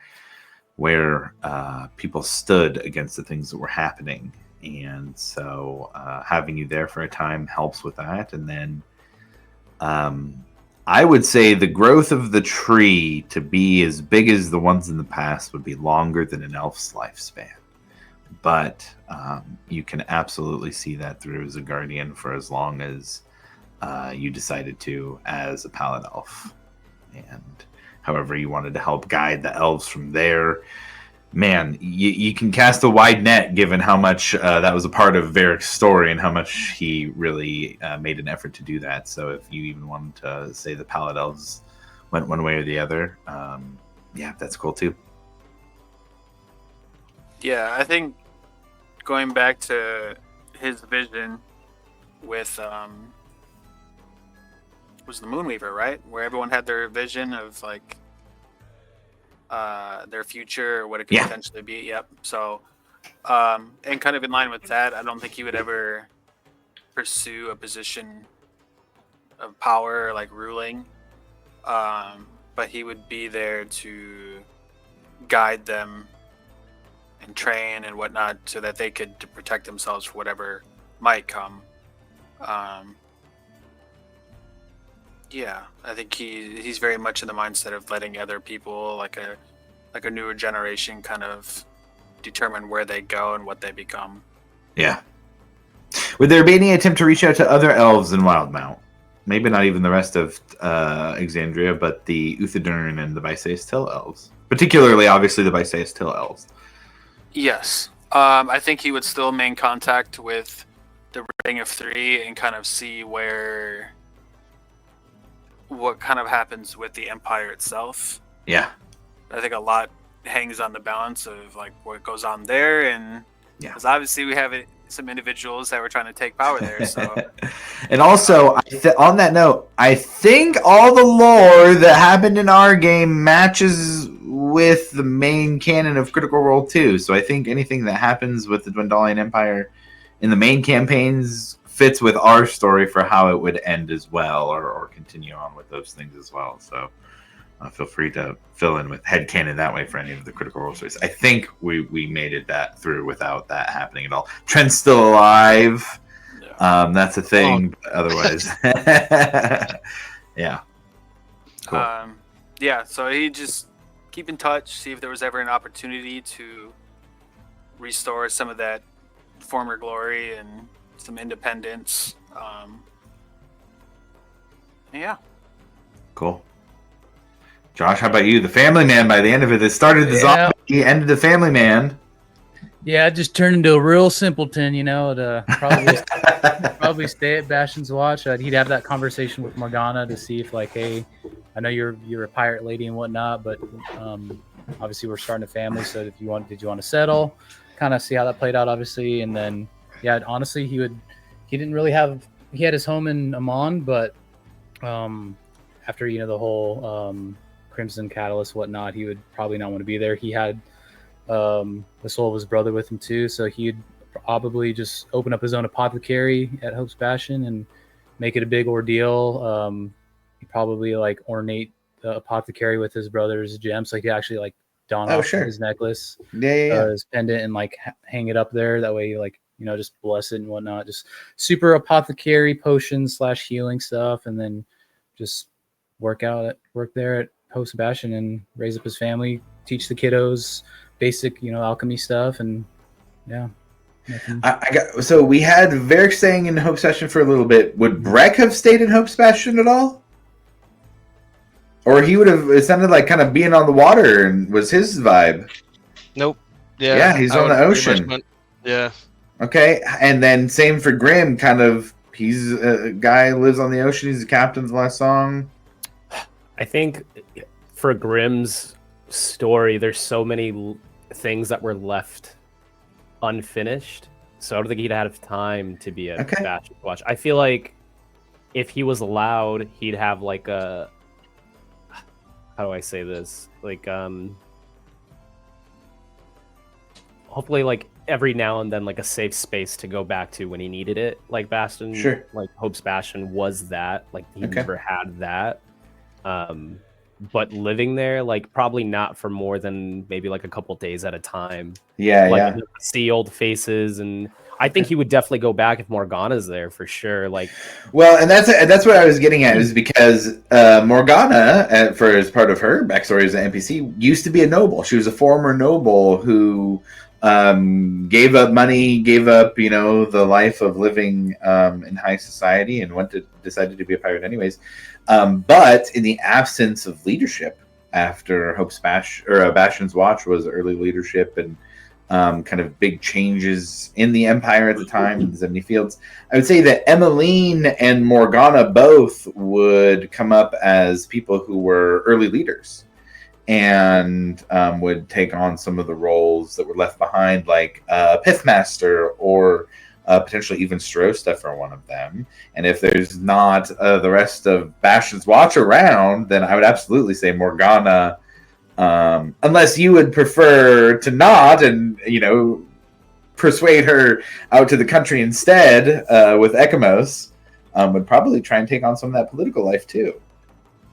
people stood against the things that were happening. And so having you there for a time helps with that. And then I would say the growth of the tree to be as big as the ones in the past would be longer than an elf's lifespan. But you can absolutely see that through as a guardian for as long as you decided to as a paladin elf. And however you wanted to help guide the elves from there. Man, you can cast a wide net given how much that was a part of Varric's story and how much he really made an effort to do that. So if you even wanted to say the Pallid Elves went one way or the other, that's cool too. Yeah, I think going back to his vision with was the Moonweaver, right? Where everyone had their vision of like their future or what it could potentially be. Yep. So and kind of in line with that, I don't think he would ever pursue a position of power or like ruling. But he would be there to guide them and train and whatnot so that they could protect themselves for whatever might come. I think he's very much in the mindset of letting other people, like a newer generation, kind of determine where they go and what they become. Yeah. Would there be any attempt to reach out to other elves in Wildmount? Maybe not even the rest of Exandria, but the Uthadurn and the Bysaeus Till elves. Particularly, obviously, the Bysaeus Till elves. Yes. I think he would still maintain contact with the Ring of Three and kind of see what kind of happens with the Empire itself. Yeah. I think a lot hangs on the balance of like what goes on there, and because obviously we have some individuals that were trying to take power there. So, and also on that note, I think all the lore that happened in our game matches with the main canon of Critical Role 2. So I think anything that happens with the Dwendalian Empire in the main campaigns fits with our story for how it would end as well, or continue on with those things as well. So feel free to fill in with headcanon that way for any of the Critical Role stories. I think we made it that through without that happening at all. Trent's still alive. That's a thing. But otherwise, yeah. Cool. Yeah, so he just keep in touch, see if there was ever an opportunity to restore some of that former glory and some independence. Yeah. Cool. Josh, how about you? The Family Man. By the end of it started the zombie, ended the Family Man. Yeah, I just turned into a real simpleton, you know. To probably stay at Bastion's watch. He'd have that conversation with Morgana to see if, like, hey, I know you're a pirate lady and whatnot, but obviously we're starting a family. So did you want to settle? Kind of see how that played out, obviously, and then honestly, he didn't really have. He had his home in Amon, but after the whole Crimson Catalyst whatnot, he would probably not want to be there. He had the soul of his brother with him too, so he'd probably just open up his own apothecary at Hope's Bastion and make it a big ordeal. He'd probably like ornate the apothecary with his brother's gems, so he could actually like don off his necklace, his pendant, and like hang it up there. That way, like just bless it and whatnot. Just super apothecary potions / healing stuff, and then just work there at Hope's Bastion and raise up his family, teach the kiddos basic alchemy stuff, and so we had Varric staying in Hope's Bastion for a little bit. Would Breck have stayed in Hope's Bastion at all? Or he would have, it sounded like kind of being on the water and was his vibe. Nope. Yeah. Yeah, he's on the ocean. Yeah. Okay, and then same for Grim, kind of, he's a guy who lives on the ocean, he's the captain of the last song. I think for Grim's story, there's so many things that were left unfinished, so I don't think he'd have time to be a Bastion watch. I feel like if he was allowed, he'd have like a, how do I say this? Like, hopefully, like every now and then, like a safe space to go back to when he needed it. Like Bastion, like Hope's Bastion was that. Like he never had that. But living there, like probably not for more than maybe like a couple days at a time. See old faces, and I think he would definitely go back if Morgana's there for sure. Like, well, and that's what I was getting at, is because Morgana, for as part of her backstory as an NPC, used to be a noble. She was a former noble who gave up money, gave up the life of living in high society, and decided to be a pirate anyways. But in the absence of leadership after Bastion's watch was early leadership and kind of big changes in the Empire at the time, in the Zebney Fields, I would say that Emmeline and Morgana both would come up as people who were early leaders and would take on some of the roles that were left behind, like Pithmaster or potentially even Starosta for one of them. And if there's not the rest of Bastion's watch around, then I would absolutely say Morgana, unless you would prefer to not and persuade her out to the country instead with Ekamos, would probably try and take on some of that political life too.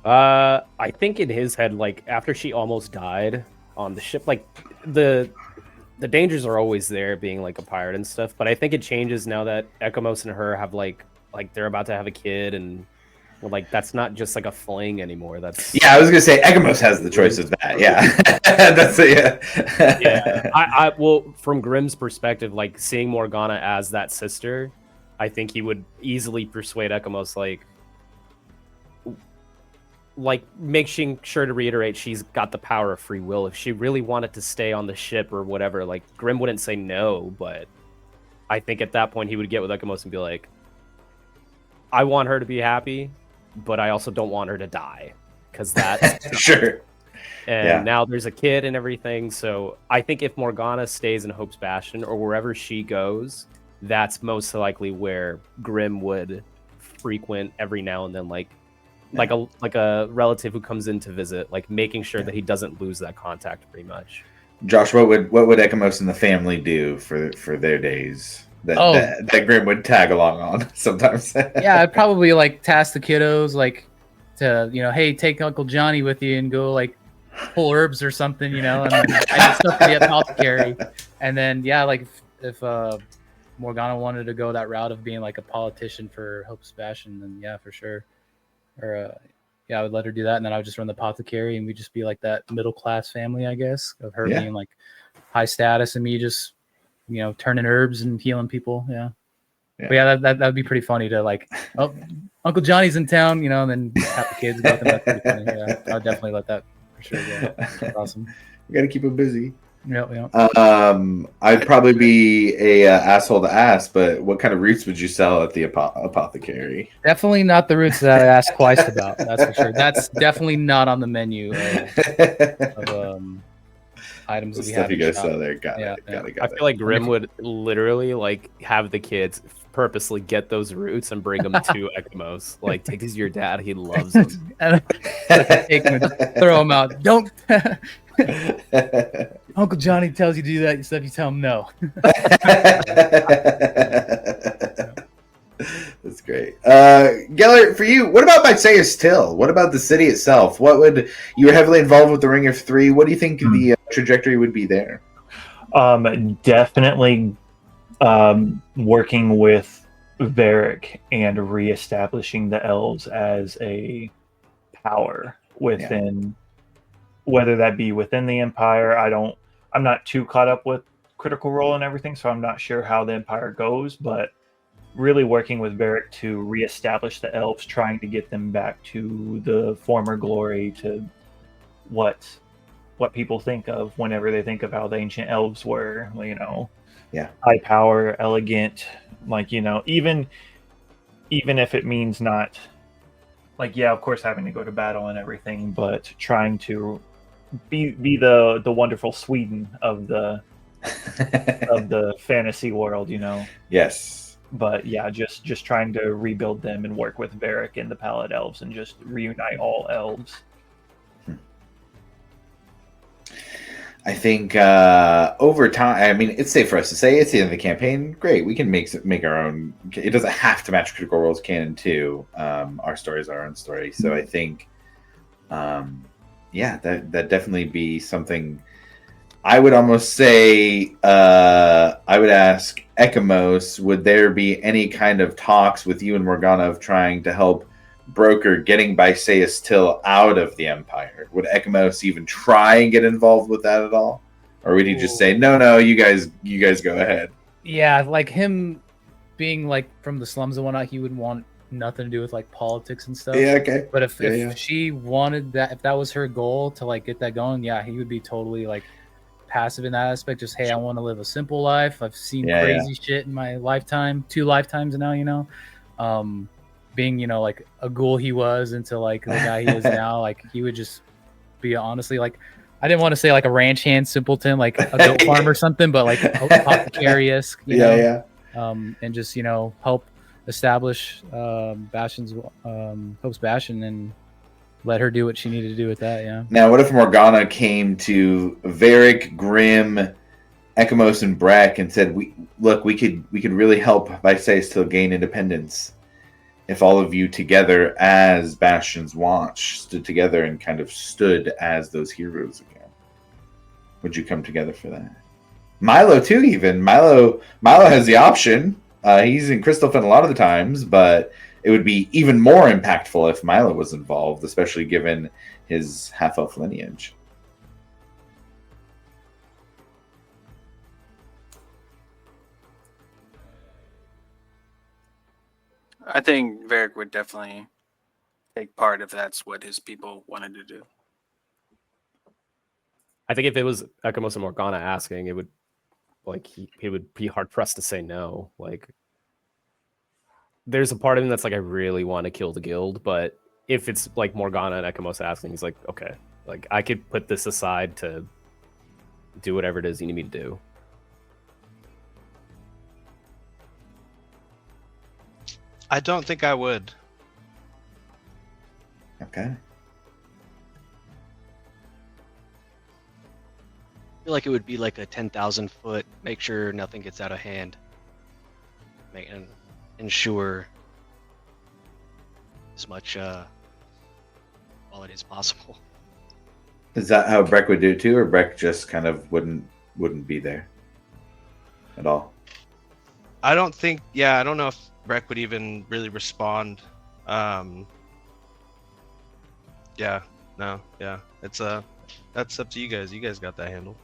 I think in his head, like after she almost died on the ship, like the dangers are always there being like a pirate and stuff, but I think it changes now that Ekamos and her have like they're about to have a kid, and like that's not just like a fling anymore. That's I was gonna say Ekamos has the choice of that. That's it. I well, from Grimm's perspective, like seeing Morgana as that sister, I think he would easily persuade Ekamos, like making sure to reiterate she's got the power of free will. If she really wanted to stay on the ship or whatever, like Grimm wouldn't say no, but I think at that point he would get with Ekamos and be like, I want her to be happy, but I also don't want her to die, because that's sure. And now there's a kid and everything, so I think if Morgana stays in Hope's Bastion or wherever she goes, that's most likely where Grimm would frequent every now and then, like a relative who comes in to visit, like making sure that he doesn't lose that contact pretty much. Josh, what would Ekamos and the family do for their days? that Oh. that Grim would tag along on sometimes. Yeah, I'd probably like task the kiddos like to, hey, take Uncle Johnny with you and go like pull herbs or something, and then I just stuff to the apothecary. And then yeah, like if Morgana wanted to go that route of being like a politician for Hope Sebastian, then yeah, for sure. Or yeah, I would let her do that, and then I would just run the apothecary, and we'd just be like that middle class family, I guess, of her Yeah. being like high status and me just turning herbs and healing people. Yeah. Yeah. But yeah, that'd be pretty funny to like, oh, Uncle Johnny's in town, and then have the kids go with him. That's pretty funny. Yeah, I'd definitely let that for sure. Yeah, that's awesome. We got to keep him busy. Yeah. I'd probably be a asshole to ask, but what kind of roots would you sell at the apothecary? Definitely not the roots that I asked twice about. That's for sure. That's definitely not on the menu of items The that we stuff have you in guys shop. sell there. Got Yeah, it. yeah. Got it. I feel like Grim would literally like have the kids purposely get those roots and bring them to Ekimos. Like, take these to your dad. He loves them. And take them and throw them out. Don't. Uncle Johnny tells you to do that stuff. You tell him no. That's great. Gellert, for you, what about Visayas Till? What about the city itself? What would you were heavily involved with the Ring of Three? What do you think the trajectory would be there? Definitely working with Varric and reestablishing the elves as a power within, whether that be within the Empire. I'm not too caught up with Critical Role and everything, so I'm not sure how the Empire goes, but really working with Varric to reestablish the elves, trying to get them back to the former glory, to what people think of whenever they think of how the ancient elves were, high power, elegant, even if it means not of course having to go to battle and everything, but trying to be the wonderful Sweden of the of the fantasy world, Yes. But yeah, just trying to rebuild them and work with Varric and the Pallid Elves and just reunite all elves. I think over time, I mean, it's safe for us to say it's the end of the campaign. Great, we can make our own. It doesn't have to match Critical Role's canon too. Our story is our own story. So I think, that definitely be something. I would almost say, I would ask Ekimos, would there be any kind of talks with you and Morgana of trying to help broker getting Visayas Till out of the Empire? Would Ekimos even try and get involved with that at all? Or would he just say, no, you guys go ahead? Yeah, like him being like from the slums and whatnot, he would want nothing to do with like politics and stuff. Yeah, okay. But if she wanted that, if that was her goal to like get that going, yeah, he would be totally like passive in that aspect. Just, hey, I want to live a simple life. I've seen crazy shit in my lifetime, 2 lifetimes now, being, like a ghoul he was into like the guy he is now, like he would just be honestly like, I didn't want to say like a ranch hand simpleton, like a goat farm or something, but like apothecary-esque, and just, help establish Bastion's Hope's Bastion and let her do what she needed to do with that. Yeah. Now, what if Morgana came to Varric, Grim, Ekimos, and Breck and said, "We could really help Visayas Till gain independence if all of you together as Bastion's Watch stood together and kind of stood as those heroes again." Would you come together for that? Milo too, even Milo has the option. He's in Crystalfen a lot of the times, but it would be even more impactful if Milo was involved, especially given his half-elf lineage. I think Varric would definitely take part if that's what his people wanted to do. I think if it was Ekimos and Morgana asking, it would he would be hard pressed to say no. Like, there's a part of him that's like, I really want to kill the guild, but if it's like Morgana and Ekimos asking, he's like, okay, like I could put this aside to do whatever it is you need me to do. I don't think I would. Okay. I feel like it would be like a 10,000 foot, make sure nothing gets out of hand. make and ensure as much quality as possible. Is that how Breck would do it too, or Breck just kind of wouldn't be there at all? I don't think. Yeah, I don't know if Breck would even really respond. Yeah, no, yeah. It's that's up to you guys. You guys got that handle.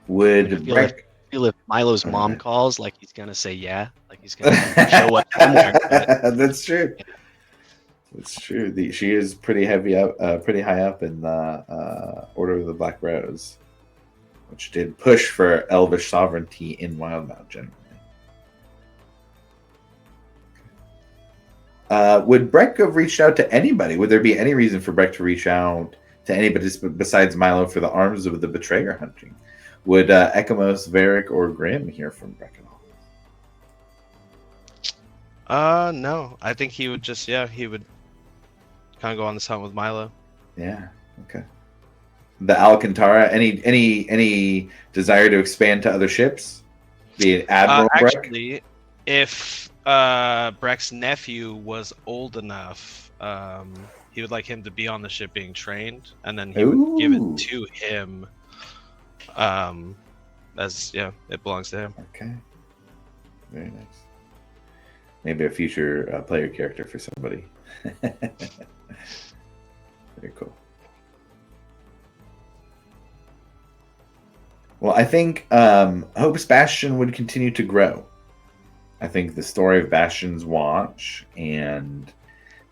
Would Breck? Feel if Milo's mom calls, like he's gonna say yeah, like he's gonna show up somewhere. But That's true. That's true. She is pretty heavy up, pretty high up in the Order of the Black Rose, which did push for Elvish sovereignty in Wildmount generally. Would Breck have reached out to anybody? Would there be any reason for Breck to reach out to anybody besides Milo for the arms of the Betrayer hunting? Would Ekamos, Varric, or Grim hear from Breck at all? No. I think he would just, he would kind of go on this hunt with Milo. Yeah. Okay. The Alcantara. Any desire to expand to other ships? Be Admiral Breck. Actually, if Breck's nephew was old enough, he would like him to be on the ship being trained, and then he would give it to him. As it belongs to him. Okay. Very nice. Maybe a future player character for somebody. Very cool. Well, I think Hope's Bastion would continue to grow. I think the story of Bastion's Watch and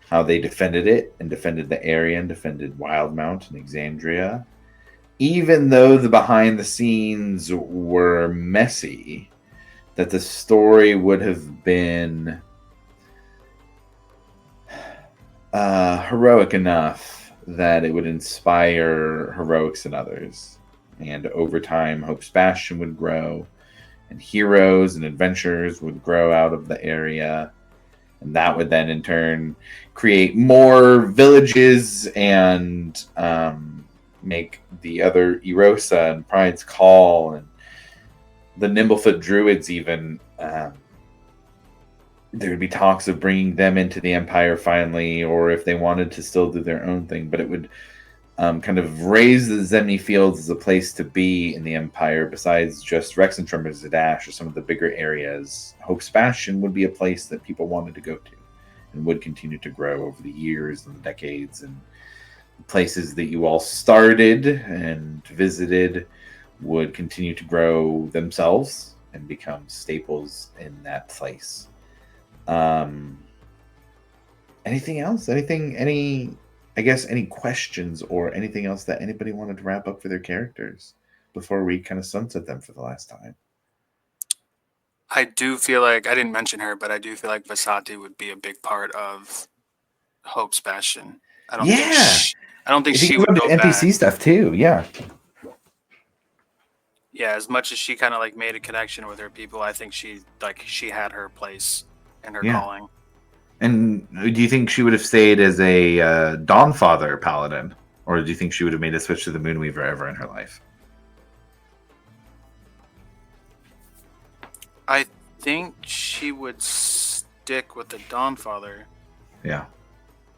how they defended it and defended the area and defended Wildmount and Exandria, even though the behind the scenes were messy, that the story would have been heroic enough that it would inspire heroics in others. And over time, Hope's Bastion would grow, and heroes and adventurers would grow out of the area. And that would then, in turn, create more villages and make the other Erosa and Pride's Call and the Nimblefoot Druids even. There would be talks of bringing them into the Empire finally, or if they wanted to still do their own thing. But it would kind of raise the Zemni Fields as a place to be in the Empire, besides just Rexentrum or Zadash or some of the bigger areas. Hope's Bastion would be a place that people wanted to go to and would continue to grow over the years and the decades, and places that you all started and visited would continue to grow themselves and become staples in that place. Anything else? Any questions or anything else that anybody wanted to wrap up for their characters before we kind of sunset them for the last time? I do feel like, I didn't mention her, but I do feel like Vasati would be a big part of Hope's Bastion. I don't think she would go NPC back. stuff too. Yeah. Yeah, as much as she kind of like made a connection with her people, I think she had her place and her calling. And do you think she would have stayed as a Dawnfather paladin, or do you think she would have made a switch to the Moonweaver ever in her life? I think she would stick with the Dawnfather. Yeah.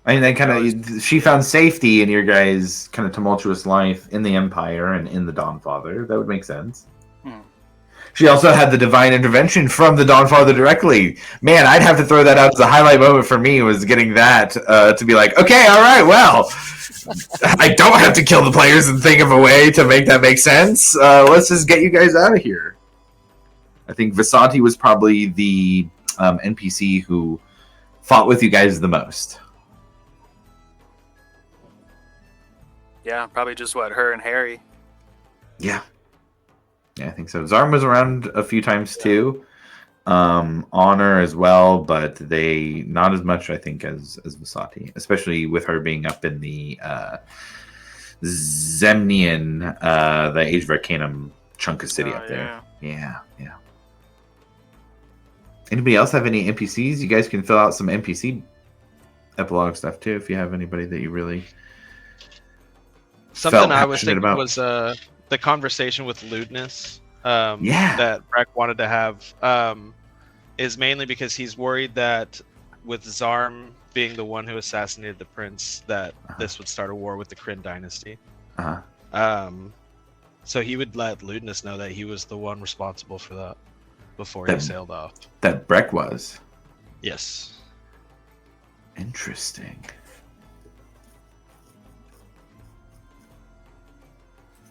I mean, she found safety in your guys' kind of tumultuous life in the Empire and in the Dawnfather. That would make sense. She also had the divine intervention from the Dawnfather directly. Man, I'd have to throw that out as a highlight moment for me, was getting that to be like, okay, all right, well, I don't have to kill the players and think of a way to make that make sense. Let's just get you guys out of here. I think Vasati was probably the NPC who fought with you guys the most. Yeah, probably just her and Harry. Yeah, I think so. Zarm was around a few times too. Honor as well, but they not as much, I think, as Vasati, especially with her being up in the Zemnian, the Age of Arcanum chunk of city up there. Yeah. Anybody else have any NPCs? You guys can fill out some NPC epilogue stuff too if you have anybody that you really something I was passionate thinking about. was the conversation with lewdness Yeah. that Breck wanted to have is mainly because he's worried that with Zarm being the one who assassinated the prince, that this would start a war with the Kryn dynasty. Uh-huh. So he would let lewdness know that he was the one responsible for that before he That- sailed off. That Breck was. Yes. Interesting.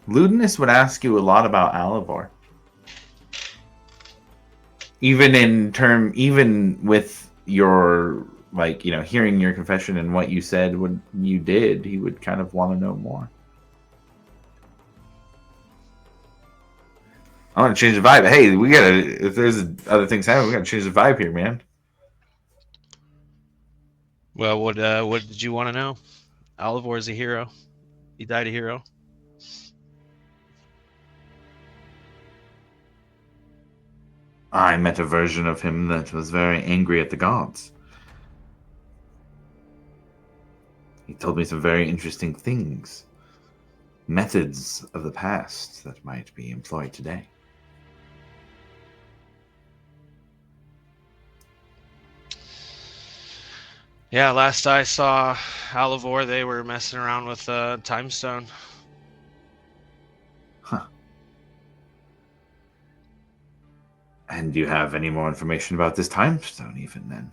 Ludinus would ask you a lot about Alivor. Even with your, like, hearing your confession and what you said when you did, he would kind of want to know more. I want to change the vibe. Hey, if there's other things happening, we gotta change the vibe here, man. Well, what did you want to know? Alivor is a hero. He died a hero. I met a version of him that was very angry at the gods. He told me some very interesting things. Methods of the past that might be employed today. Yeah, last I saw Alivor, they were messing around with Time Stone. Huh. And do you have any more information about this time stone even then?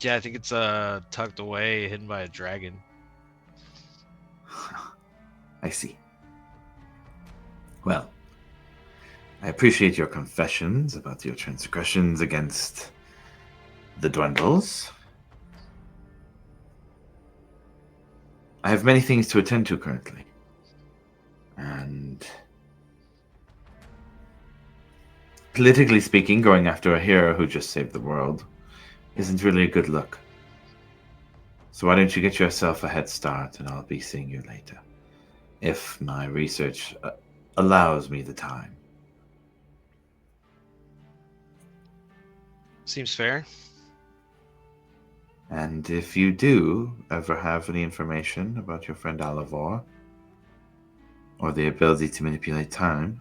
Yeah, I think it's tucked away, hidden by a dragon. I see. Well, I appreciate your confessions about your transgressions against the Dwindles. I have many things to attend to currently. And politically speaking, going after a hero who just saved the world isn't really a good look. So why don't you get yourself a head start and I'll be seeing you later. If my research allows me the time. Seems fair. And if you do ever have any information about your friend Alivor, or the ability to manipulate time,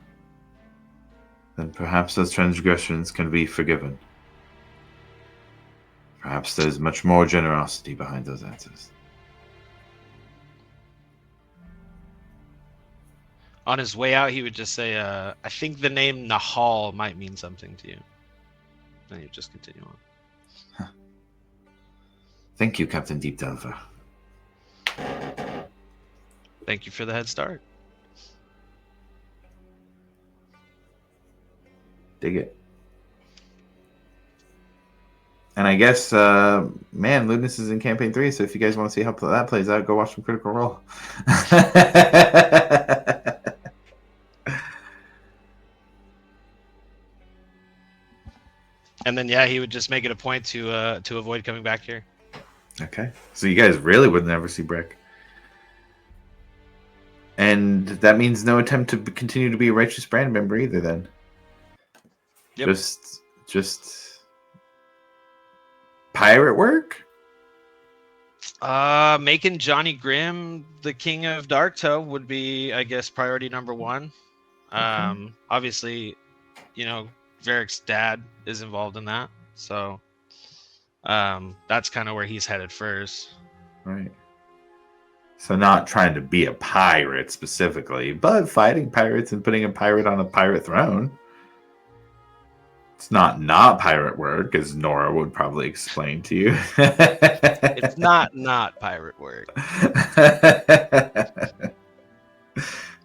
then perhaps those transgressions can be forgiven. Perhaps there's much more generosity behind those answers. On his way out, he would just say, I think the name Nahal might mean something to you. Then he'd just continue on. Thank you, Captain Deep Delver. Thank you for the head start. Dig it. And I guess, man, Ludinus is in Campaign 3, so if you guys want to see how that plays out, go watch some Critical Role. And then, yeah, he would just make it a point to avoid coming back here. Okay. So you guys really would never see Brick. And that means no attempt to continue to be a Righteous Brand member either, then. Yep. Just pirate work? Making Johnny Grimm the King of Darktow would be, I guess, priority number one. Obviously, Varric's dad is involved in that, so that's kind of where he's headed first. Right. So not trying to be a pirate specifically, but fighting pirates and putting a pirate on a pirate throne. It's not pirate work, as Nora would probably explain to you. It's not pirate work.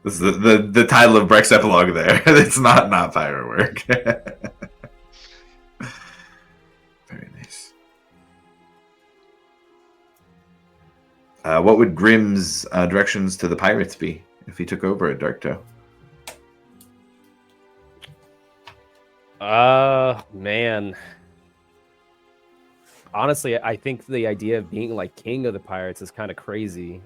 This is the title of Breck's epilogue there. It's not pirate work. Very nice. What would Grimm's directions to the pirates be if he took over at Darktow? Man. Honestly, I think the idea of being like king of the pirates is kind of crazy.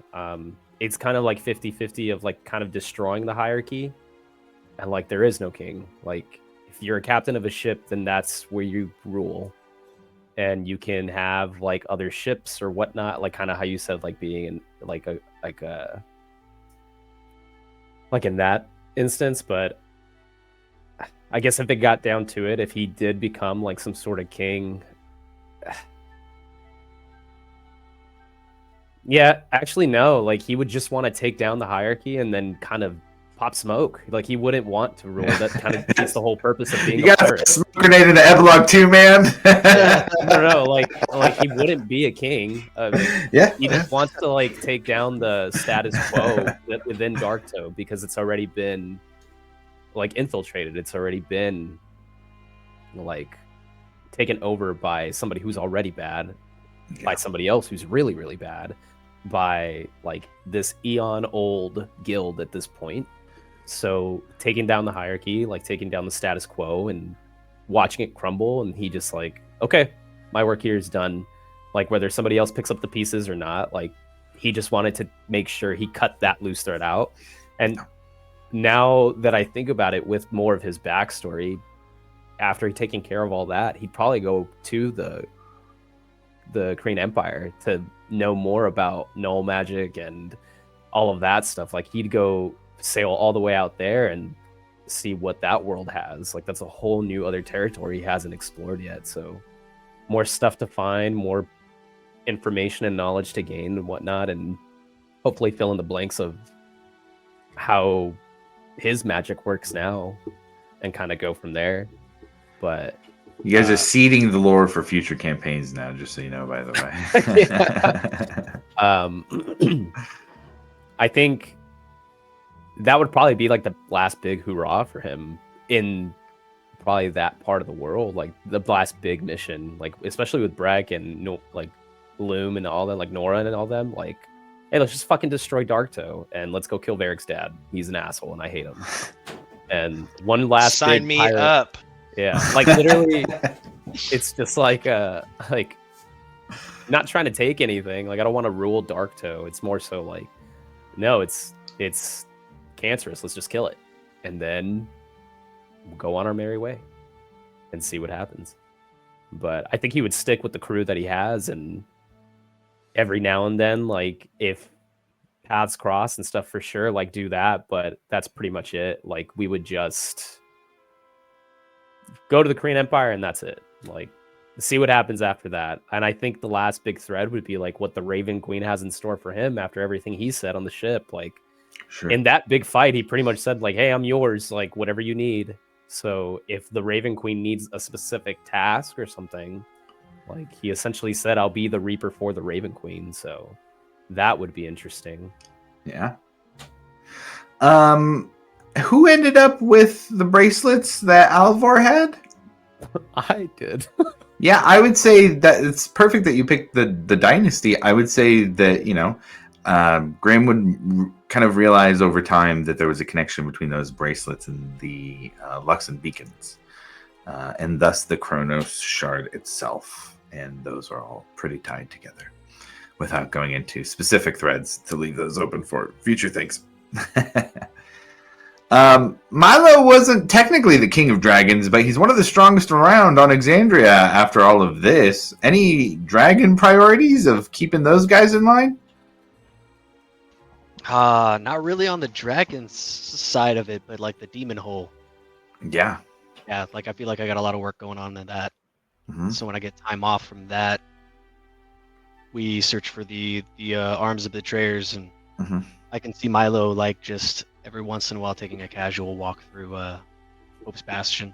It's kind of like 50-50 of like kind of destroying the hierarchy. And like there is no king. Like if you're a captain of a ship, then that's where you rule. And you can have like other ships or whatnot, like kind of how you said, like being in like like in that instance. But I guess if it got down to it, if he did become like some sort of king, yeah, actually no, like he would just want to take down the hierarchy and then kind of pop smoke. Like he wouldn't want to rule. That kind of defeats the whole purpose of being You a got a pirate. smoke grenade in the epilogue too, man. No, like he wouldn't be a king. Yeah. He just wants to like take down the status quo within Darktow because it's already been like infiltrated. It's already been like taken over by somebody who's already bad, by somebody else who's really, really bad, by like this eon old guild at this point. So taking down the hierarchy, like taking down the status quo and watching it crumble, and he just like, okay, my work here is done. Like whether somebody else picks up the pieces or not, like he just wanted to make sure he cut that loose thread out. And now that I think about it, with more of his backstory, after taking care of all that, he'd probably go to the Korean Empire to know more about null magic and all of that stuff. Like he'd go sail all the way out there and see what that world has. Like that's a whole new other territory he hasn't explored yet. So more stuff to find, more information and knowledge to gain and whatnot, and hopefully fill in the blanks of how his magic works now and kind of go from there. But you guys are seeding the lore for future campaigns now, just so you know, by the way. I think that would probably be like the last big hoorah for him in probably that part of the world, like the last big mission, like especially with Breck and like Loom and all that, like Nora and all them, like, hey, let's just fucking destroy Darktow and let's go kill Varric's dad. He's an asshole and I hate him. And one last sign big me pirate, up. yeah, like literally, it's just like not trying to take anything. Like I don't want to rule Darktow. It's more so like, no, it's cancerous. Let's just kill it, and then we'll go on our merry way and see what happens. But I think he would stick with the crew that he has, and every now and then, like if paths cross and stuff, for sure, like do that. But that's pretty much it. Like we would just go to the Korean Empire and that's it. Like see what happens after that. And I think the last big thread would be like what the Raven Queen has in store for him after everything he said on the ship. Like Sure. in that big fight, he pretty much said like, hey, I'm yours, like whatever you need. So if the Raven Queen needs a specific task or something, like he essentially said, I'll be the Reaper for the Raven Queen. So that would be interesting. Yeah. Who ended up with the bracelets that Alvar had? I did. Yeah, I would say that it's perfect that you picked the dynasty. I would say that, you know, Graham would kind of realize over time that there was a connection between those bracelets and the Luxon beacons, and thus the Kronos shard itself. And those are all pretty tied together without going into specific threads to leave those open for future things. Milo wasn't technically the king of dragons, but he's one of the strongest around on Exandria after all of this. Any dragon priorities of keeping those guys in line? Not really on the dragon side of it, but like the demon hole. Yeah. Yeah, like I feel like I got a lot of work going on in that. Mhm. So when I get time off from that, we search for the arms of betrayers, and Mhm. I can see Milo like just every once in a while taking a casual walk through Hope's Bastion.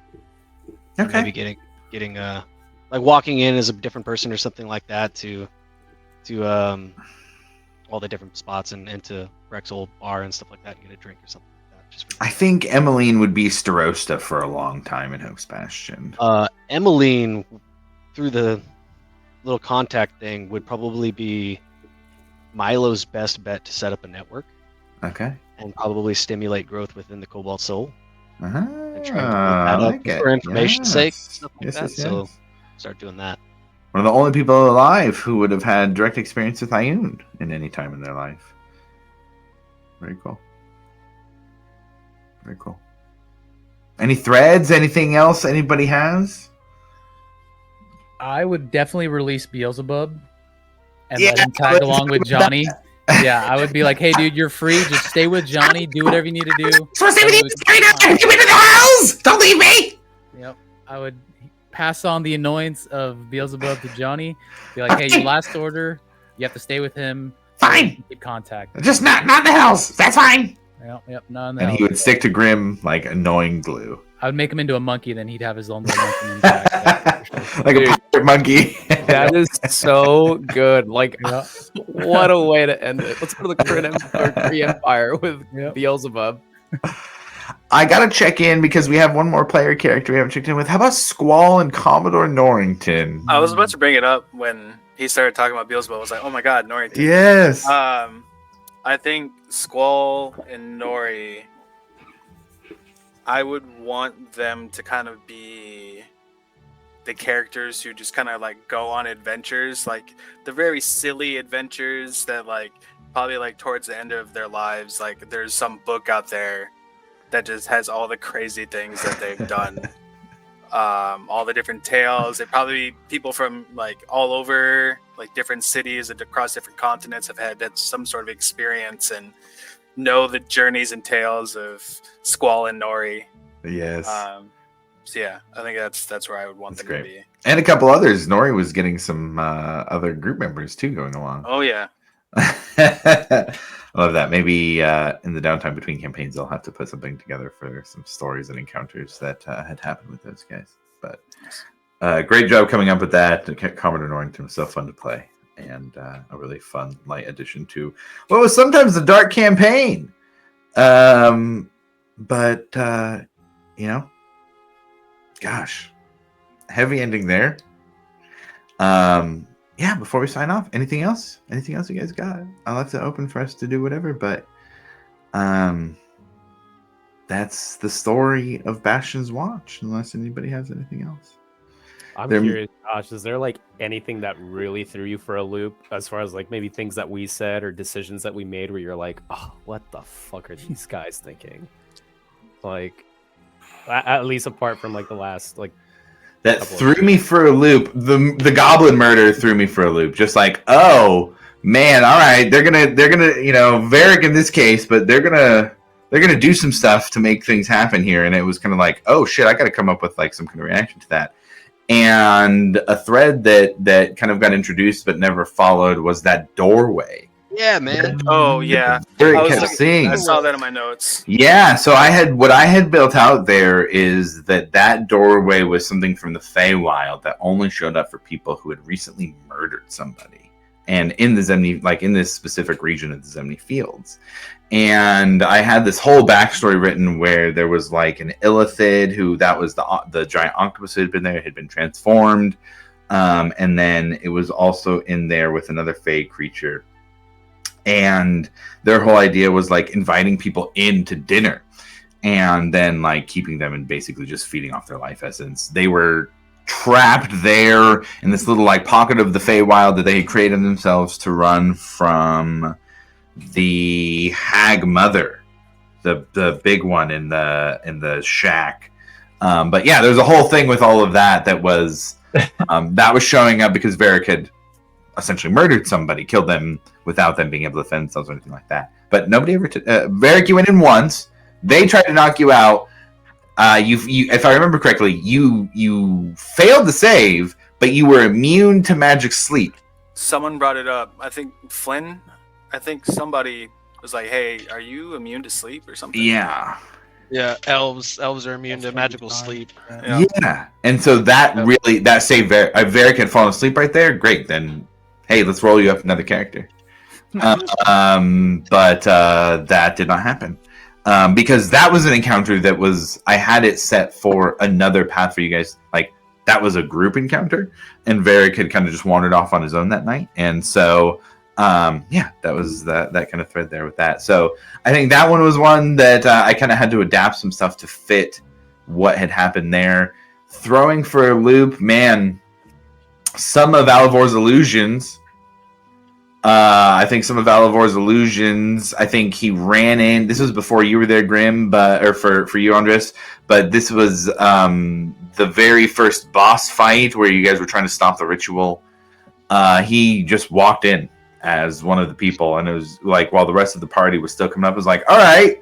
And Okay. maybe getting like walking in as a different person or something like that to all the different spots and into Breck's old bar and stuff like that and get a drink or something like that. Just for I think Emmeline would be Starosta for a long time in Hope's Bastion. Emmeline, through the little contact thing, would probably be Milo's best bet to set up a network Okay. and probably stimulate growth within the Cobalt Soul. Uh-huh. And try to build I that up like it. for information's sake, Yes. stuff like Yes, that. yes, So yes. start doing that. One of the only people alive who would have had direct experience with Ioun in any time in their life. Very cool. Very cool. Any threads? Anything else anybody has? I would definitely release Beelzebub and Yeah, let him tag along with Johnny. Yeah, I would be like, hey, dude, you're free. Just stay with Johnny. Do whatever you need to do. So stay with I you. would- Stay down. Keep me in the house. Don't leave me. Yep. I would pass on the annoyance of Beelzebub to Johnny. Be like, hey, your last order, you have to stay with him. Fine. Keep contact. Just not in the house. That's fine. Yep. None. And he would stick to Grim like annoying glue. I would make him into a monkey, then he'd have his own little monkey intact. Yeah, for sure. Like a pirate monkey. That is so good. Like, Yeah. what a way to end it. Let's go to the Kree Empire with Yep. Beelzebub. I gotta check in because we have one more player character we haven't checked in with. How about Squall and Commodore Norrington? I was about to bring it up when he started talking about Beelzebub. I was like, oh my god, Norrington. Yes. I think Squall and Nori, I would want them to kind of be the characters who just kind of like go on adventures, like the very silly adventures that like probably like towards the end of their lives, like there's some book out there that just has all the crazy things that they've done. All the different tales. They probably people from like all over, like different cities and across different continents have had some sort of experience and know the journeys and tales of Squall and Nori. Yes. So yeah, I think that's where I would want That's them great. to be. And a couple others. Nori was getting some other group members too going along. Oh yeah. I love that. Maybe in the downtime between campaigns, I'll have to put something together for some stories and encounters that had happened with those guys. But great job coming up with that. Commodore Norrington was so fun to play, and a really fun light addition to what was sometimes a dark campaign. But you know, gosh, heavy ending there. Yeah, before we sign off, anything else? Anything else you guys got? I left it open for us to do whatever, but that's the story of Bastion's Watch, unless anybody has anything else. I'm There- curious, Josh, is there like anything that really threw you for a loop as far as like maybe things that we said or decisions that we made where you're like, oh, what the fuck are these guys thinking? Like, at least apart from like the last, like, That couple of- threw me for a loop. The goblin murder threw me for a loop. Just like, oh man, all right, they're gonna, you know, Varric in this case, but they're gonna do some stuff to make things happen here. And it was kind of like, oh shit, I got to come up with like some kind of reaction to that. And a thread that kind of got introduced but never followed was that doorway. Yeah, man. Oh yeah. Varric I was kept looking- seeing. I saw that in my notes. Yeah, so what I had built out there is that doorway was something from the Feywild that only showed up for people who had recently murdered somebody, and in the Zemni, like in this specific region of the Zemni Fields. And I had this whole backstory written where there was like an Illithid who that was the giant octopus who had been there, had been transformed, and then it was also in there with another Fey creature. And their whole idea was like inviting people in to dinner and then like keeping them and basically just feeding off their life essence. They were trapped there in this little like pocket of the Feywild that they had created themselves to run from the Hag Mother, the big one in the shack. But yeah, there's a whole thing with all of that was that was showing up because Varric had essentially murdered somebody, killed them without them being able to defend themselves or anything like that. But nobody ever. Varric, you went in once. They tried to knock you out. You, if I remember correctly, you failed to save, but you were immune to magic sleep. Someone brought it up. I think Flynn. I think somebody was like, "Hey, are you immune to sleep or something?" Yeah. Yeah, elves are immune to That's magical fine. sleep. Yeah. Yeah. And so that really saved Varric. Varric had fallen asleep right there. Great. Then, hey, let's roll you up another character. But that did not happen. Because that was an encounter that was, I had it set for another path for you guys. Like, that was a group encounter, and Varric had kind of just wandered off on his own that night. And so, yeah, that was that kind of thread there with that. So I think that one was one that I kind of had to adapt some stuff to fit what had happened there. Throwing for a loop, man, some of Alivor's illusions. I think some of Alivor's illusions. I think he ran in. This was before you were there, Grim, or for you, Andres. But this was the very first boss fight where you guys were trying to stop the ritual. He just walked in as one of the people, and it was like while the rest of the party was still coming up, it was like, all right,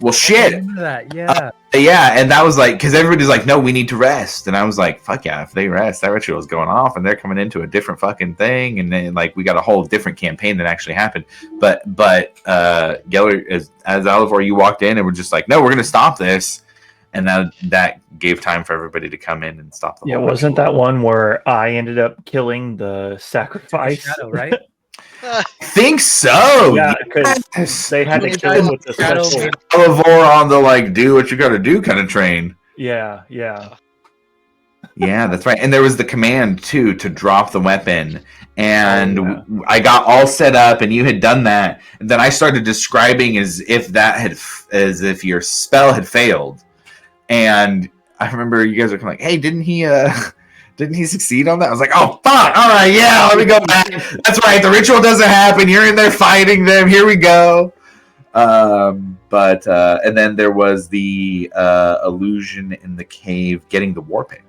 well, shit. Remember that? Yeah. Yeah, and that was like, because everybody's like, no, we need to rest. And I was like, fuck yeah, if they rest, that ritual is going off, and they're coming into a different fucking thing. And then, like, we got a whole different campaign that actually happened. But Geller, as Alivor, you walked in and we're just like, no, we're going to stop this. And that gave time for everybody to come in and stop the Yeah, whole wasn't ritual. that one where I ended up killing the sacrifice? Shadow, right? Think so. Yeah, because Yes. they had to kill him with the Shadow special. Alivor on the, like, do what you got to do kind of train. Yeah. Yeah, that's right. And there was the command too to drop the weapon. And Oh, yeah. I got all set up, and you had done that. And then I started describing as if your spell had failed. And I remember you guys were kind of like, "Hey, didn't he succeed on that?" I was like, "Oh fuck! All right, yeah, let me go back." That's right. The ritual doesn't happen. You're in there fighting them. Here we go. And then there was the illusion in the cave, getting the war pick.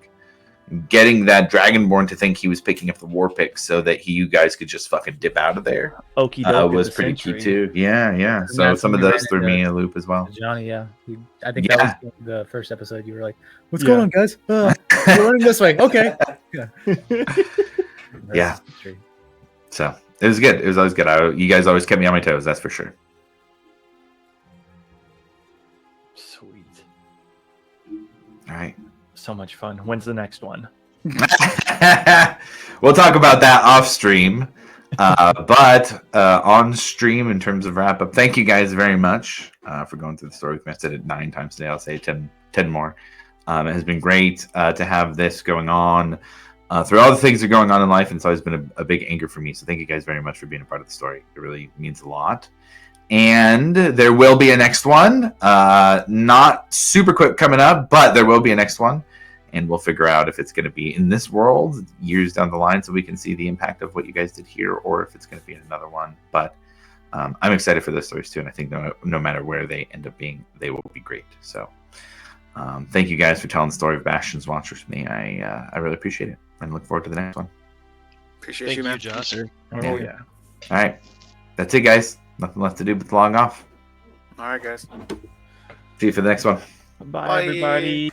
Getting that Dragonborn to think he was picking up the war pick so that you guys could just fucking dip out of there Okie doke was at the pretty century. key too. Yeah. So that's some of when we those ran threw into- me in a loop as well. Johnny, yeah. I think Yeah. that was the first episode. You were like, "What's Yeah. going on, guys? We're running this way." Okay. Yeah. So it was good. It was always good. You guys always kept me on my toes. That's for sure. Sweet. All right. So much fun. When's the next one? We'll talk about that off stream. But on stream, in terms of wrap up, thank you guys very much for going through the story with me. I said it 9 times today. I'll say it 10 more. It has been great to have this going on through all the things that are going on in life. And it's always been a big anchor for me. So thank you guys very much for being a part of the story. It really means a lot. And there will be a next one. Not super quick coming up, but there will be a next one. And we'll figure out if it's going to be in this world years down the line so we can see the impact of what you guys did here, or if it's going to be in another one. But I'm excited for those stories too. And I think no matter where they end up being, they will be great. So thank you guys for telling the story of Bastion's Watchers with me. I really appreciate it and look forward to the next one. Appreciate Thank you, you, man. Josh. Oh yeah. All right. That's it, guys. Nothing left to do but log off. All right, guys. See you for the next one. Bye Bye. everybody.